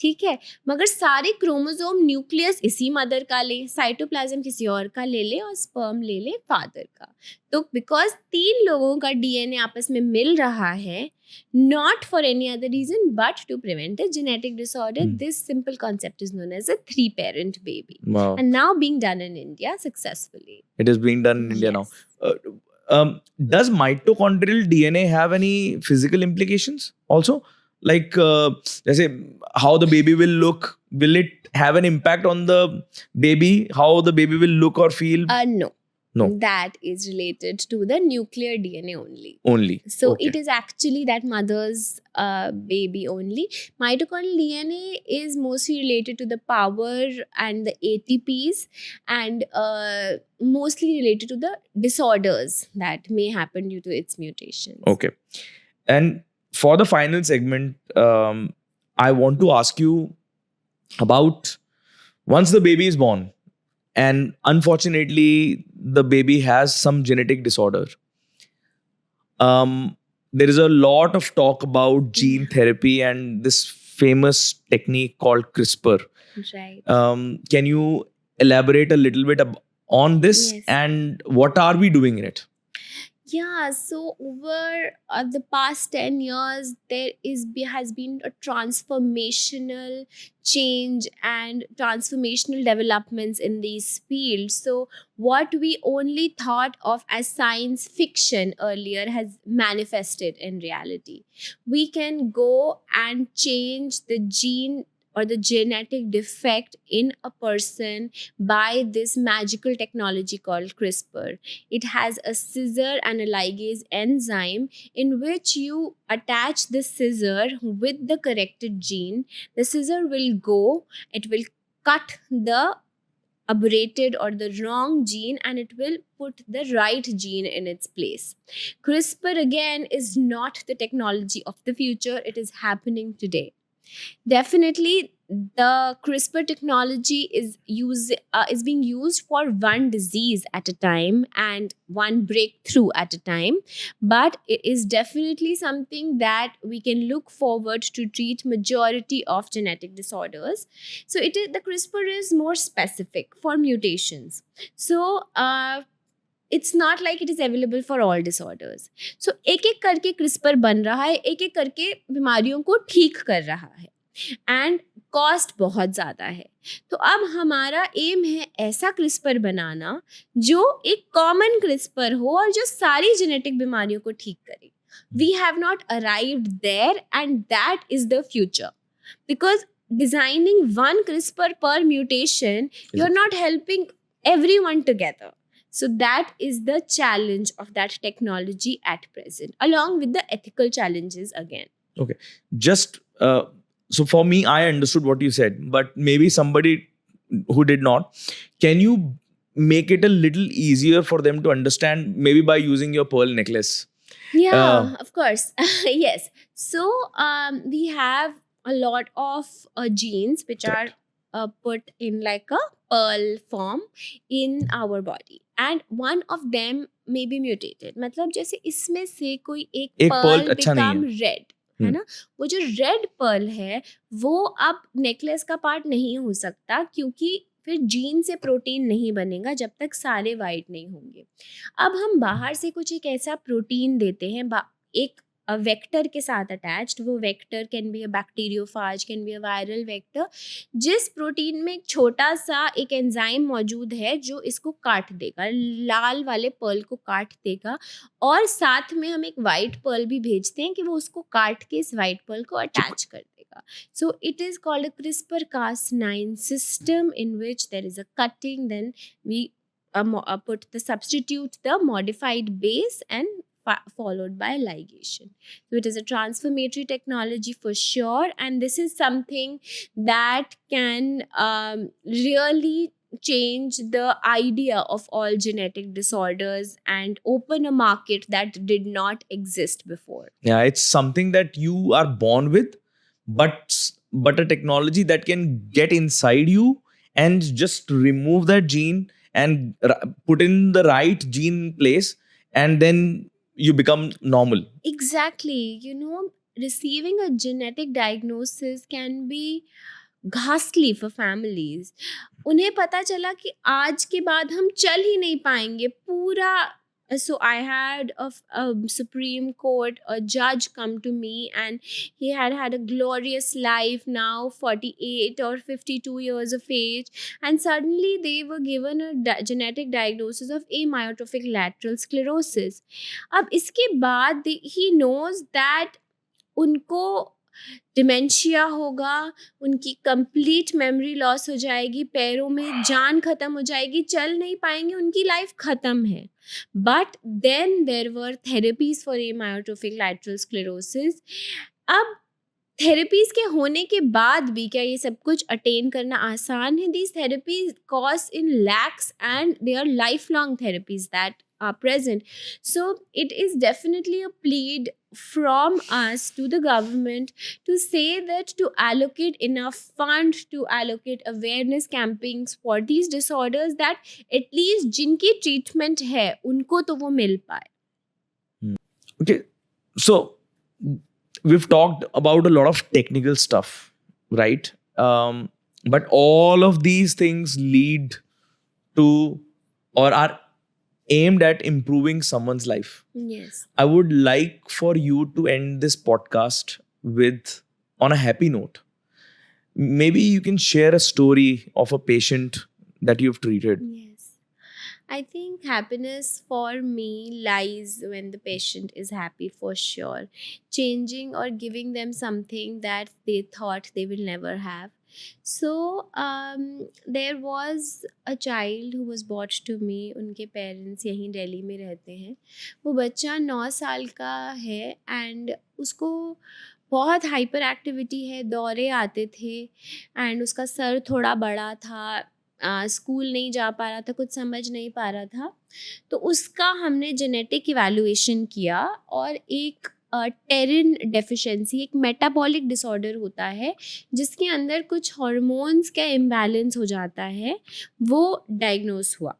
ठीक है, मगर सारे क्रोमोसोम न्यूक्लियस इसी मदर का ले, साइटोप्लाज्म किसी और का ले ले, और स्पर्म ले ले फादर का. तो बिकॉज 3 लोगों का डीएनए आपस में मिल रहा है, not for any other reason but to prevent a genetic disorder, this simple concept is known as a 3-parent baby. Wow. And now being done in India successfully. It is being done in India now. Yes. Does mitochondrial DNA have any physical implications also? Like, जैसे how the baby will look, will it have an impact on the baby? How the baby will look or feel? No. No. That is related to the nuclear DNA only. Only. So Okay. it is actually that mother's baby only. Mitochondrial DNA is mostly related to the power and the ATPs, and mostly related to the disorders that may happen due to its mutations. Okay. And for the final segment, I want to ask you about once the baby is born, and unfortunately the baby has some genetic disorder. There is a lot of talk about gene therapy and this famous technique called CRISPR. Right. Can you elaborate a little bit on this, Yes. and what are we doing in it? Yeah, so over the past 10 years, there has been a transformational change and transformational developments in these fields. So what we only thought of as science fiction earlier has manifested in reality. We can go and change the gene or the genetic defect in a person by this magical technology called CRISPR. It has a scissor and a ligase enzyme in which you attach the scissor with the corrected gene. The scissor will go, it will cut the aberrated or the wrong gene, and it will put the right gene in its place. CRISPR again is not the technology of the future, it is happening today. Definitely, the CRISPR technology is being used for one disease at a time and one breakthrough at a time, but it is definitely something that we can look forward to treat majority of genetic disorders. So it is, the CRISPR is more specific for mutations. So it's not like it is available for all disorders. So एक एक करके CRISPR बन रहा है, एक एक करके बीमारियों को ठीक कर रहा है, एंड कॉस्ट बहुत ज़्यादा है. तो अब हमारा एम है ऐसा क्रिस्पर बनाना जो एक कॉमन क्रिस्पर हो और जो सारी जेनेटिक बीमारियों को ठीक करे. We have not arrived there and that is the future, because designing one CRISPR per mutation, you are not helping everyone together. So that is the challenge of that technology at present, along with the ethical challenges again. Okay. Just so for me, I understood what you said, but maybe somebody who did not, can you make it a little easier for them to understand, maybe by using your pearl necklace? Yeah, of course. Yes. So we have a lot of genes which Correct. are put in like a pearl form in our body, and one of them may be mutated. मतलब जैसे इसमें से कोई एक एक pearl pearl अच्छा नहीं become red, है ना. वो जो रेड पर्ल है वो अब नेकलेस का पार्ट नहीं हो सकता, क्योंकि फिर जीन से प्रोटीन नहीं बनेगा जब तक सारे वाइट नहीं होंगे. अब हम बाहर से कुछ एक ऐसा प्रोटीन देते हैं एक वेक्टर के साथ अटैच्ड. वो vector can be a bacteriophage, can be a viral vector, जिस प्रोटीन में एक छोटा सा एक एंजाइम मौजूद है जो इसको काट देगा, लाल वाले पर्ल को काट देगा, और साथ में हम एक वाइट पर्ल भी भेजते हैं कि वो उसको काट के इस वाइट पर्ल को अटैच कर देगा. So it is called a CRISPR Cas9 system, in which there is a cutting, then we put the substitute the modified base and followed by ligation. So it is a transformatory technology for sure, and this is something that can really change the idea of all genetic disorders and open a market that did not exist before. Yeah, it's something that you are born with, but a technology that can get inside you and just remove that gene and put in the right gene place, and then you become normal. Exactly. You know, receiving a genetic diagnosis can be घासली for families. उन्हें पता चला कि आज के बाद हम चल ही नहीं पाएंगे पूरा. So I had a Supreme Court a judge come to me, and he had a glorious life, now 48 or 52 years of age, and suddenly they were given a genetic diagnosis of amyotrophic lateral sclerosis. अब इसके बाद he knows that उनको dementia होगा, उनकी complete memory loss हो जाएगी, पैरों में जान खत्म हो जाएगी, चल नहीं पाएंगे, उनकी लाइफ खत्म है. But then there were therapies for amyotrophic lateral sclerosis. अब थेरेपीज के होने के बाद भी क्या ये सब कुछ अटेन करना आसान है? These therapies cost in lakhs and they our life long therapies that are present. So it is definitely a plead from us to the government to say that to allocate enough fund, to allocate awareness campaigns for these disorders, that at least जिनकी treatment है उनको तो वो मिल पाए. Okay, so we've talked about a lot of technical stuff, right? But all of these things lead to or are aimed at improving someone's life. Yes. I would like for you to end this podcast on a happy note. Maybe you can share a story of a patient that you've treated. Yes. I think happiness for me lies when the patient is happy, for sure. Changing or giving them something that they thought they will never have. So there was a child who was brought to me. उनके parents यहीं दिल्ली में रहते हैं. वो बच्चा 9 साल का है एंड उसको बहुत हाइपर एक्टिविटी है, दौरे आते थे एंड उसका सर थोड़ा बड़ा था, स्कूल नहीं जा पा रहा था, कुछ समझ नहीं पा रहा था. तो उसका हमने जेनेटिक इवैल्यूएशन किया और एक टेरिन डेफिशिएंसी, एक मेटाबॉलिक डिसऑर्डर होता है जिसके अंदर कुछ हार्मोन्स का इम्बैलेंस हो जाता है, वो डायग्नोस हुआ।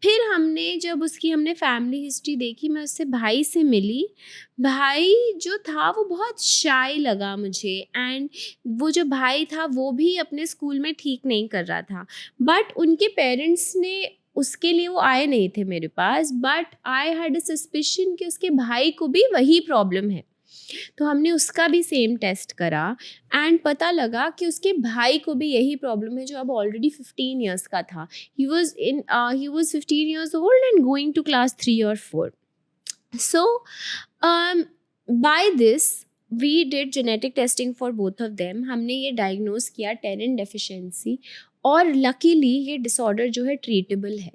फिर जब उसकी हमने फैमिली हिस्ट्री देखी, मैं उससे भाई से मिली। भाई जो था वो बहुत शाय लगा मुझे, एंड वो जो भाई था वो भी अपने स्कूल में ठीक नहीं कर रहा था, बट उनके पेरेंट्स ने उसके लिए वो आए नहीं थे मेरे पास, but I had a suspicion कि उसके भाई को भी वही प्रॉब्लम है। तो हमने उसका भी सेम टेस्ट करा एंड पता लगा कि उसके भाई को भी यही प्रॉब्लम है, जो अब ऑलरेडी 15 ईयर्स का था। He was 15 years old and going to class 3 और 4. So, by this, we did genetic testing for both of them. हमने ये डायग्नोज किया टेरिन डेफिशिएंसी, और लकीली ये डिसऑर्डर जो है ट्रीटेबल है।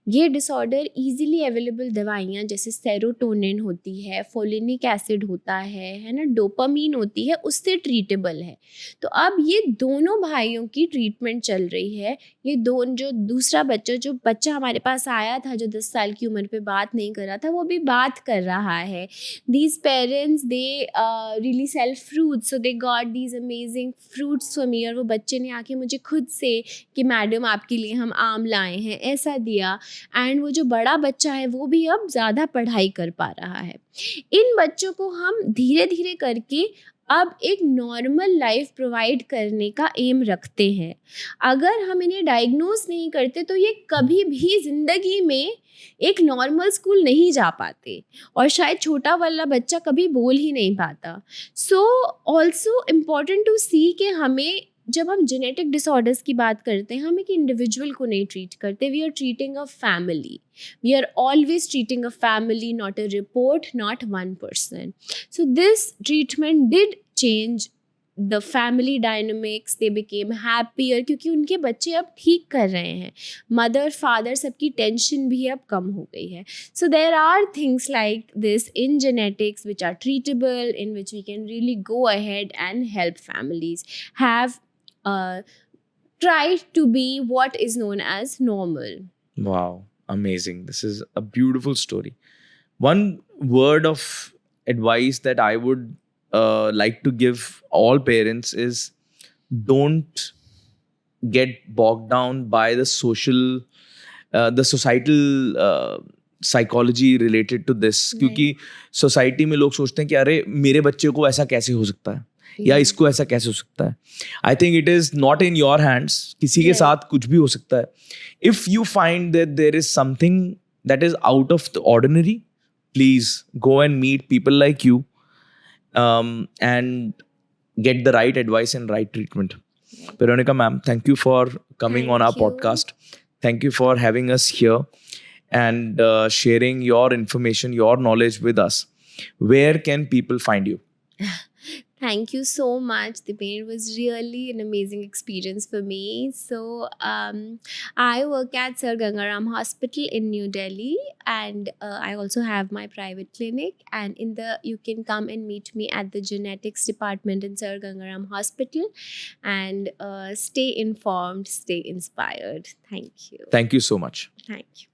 ये डिसऑर्डर इजीली अवेलेबल दवाइयाँ जैसे सेरोटोनिन होती है, फोलिनिक एसिड होता है ना, डोपामीन होती है, उससे ट्रीटेबल है। तो अब ये दोनों भाइयों की ट्रीटमेंट चल रही है। ये जो दूसरा जो बच्चा हमारे पास आया था जो 10 साल की उम्र पे बात नहीं कर रहा था, वो भी बात कर रहा है। These parents, they really sell fruits, so they got these amazing fruits for me। और वो बच्चे ने आके मुझे खुद से कि मैडम आपके लिए हम आम लाए हैं, ऐसा दिया। एंड वो जो बड़ा बच्चा है वो भी अब ज़्यादा पढ़ाई कर पा रहा है। इन बच्चों को हम धीरे धीरे करके अब एक नॉर्मल लाइफ प्रोवाइड करने का एम रखते हैं। अगर हम इन्हें डायग्नोज नहीं करते तो ये कभी भी ज़िंदगी में एक नॉर्मल स्कूल नहीं जा पाते, और शायद छोटा वाला बच्चा कभी बोल ही नहीं पाता। सो ऑल्सो इम्पॉर्टेंट टू सी कि हमें जब हम जेनेटिक डिसऑर्डर्स की बात करते हैं, हम एक इंडिविजुअल को नहीं ट्रीट करते, we are treating a family. We are always treating a family, not a report, not one person. So this treatment did change the family dynamics. They became happier क्योंकि उनके बच्चे अब ठीक कर रहे हैं। मदर फादर सबकी टेंशन भी अब कम हो गई है। So there are things like this in genetics which are treatable, in which we can really go ahead and help families have tried to be what is known as normal. Wow, amazing. This is a beautiful story. One word of advice that I would like to give all parents is don't get bogged down by the societal psychology related to this. क्योंकि society में लोग सोचते हैं कि अरे मेरे बच्चे को ऐसा कैसे हो सकता है, या इसको ऐसा कैसे हो सकता है। I think it is not in your hands, किसी के साथ कुछ भी हो सकता है। If you find that there is something that is out of the ordinary, please go and meet people like you and get the right advice and right treatment. Veronica ma'am, thank you for coming on our podcast. Thank you for having us here and sharing your information, your knowledge with us. Where can people find you? Thank you so much, Dipen. It was really an amazing experience for me. So, I work at Sir Gangaram Hospital in New Delhi, and I also have my private clinic. And you can come and meet me at the genetics department in Sir Gangaram Hospital, and stay informed, stay inspired. Thank you. Thank you so much. Thank you.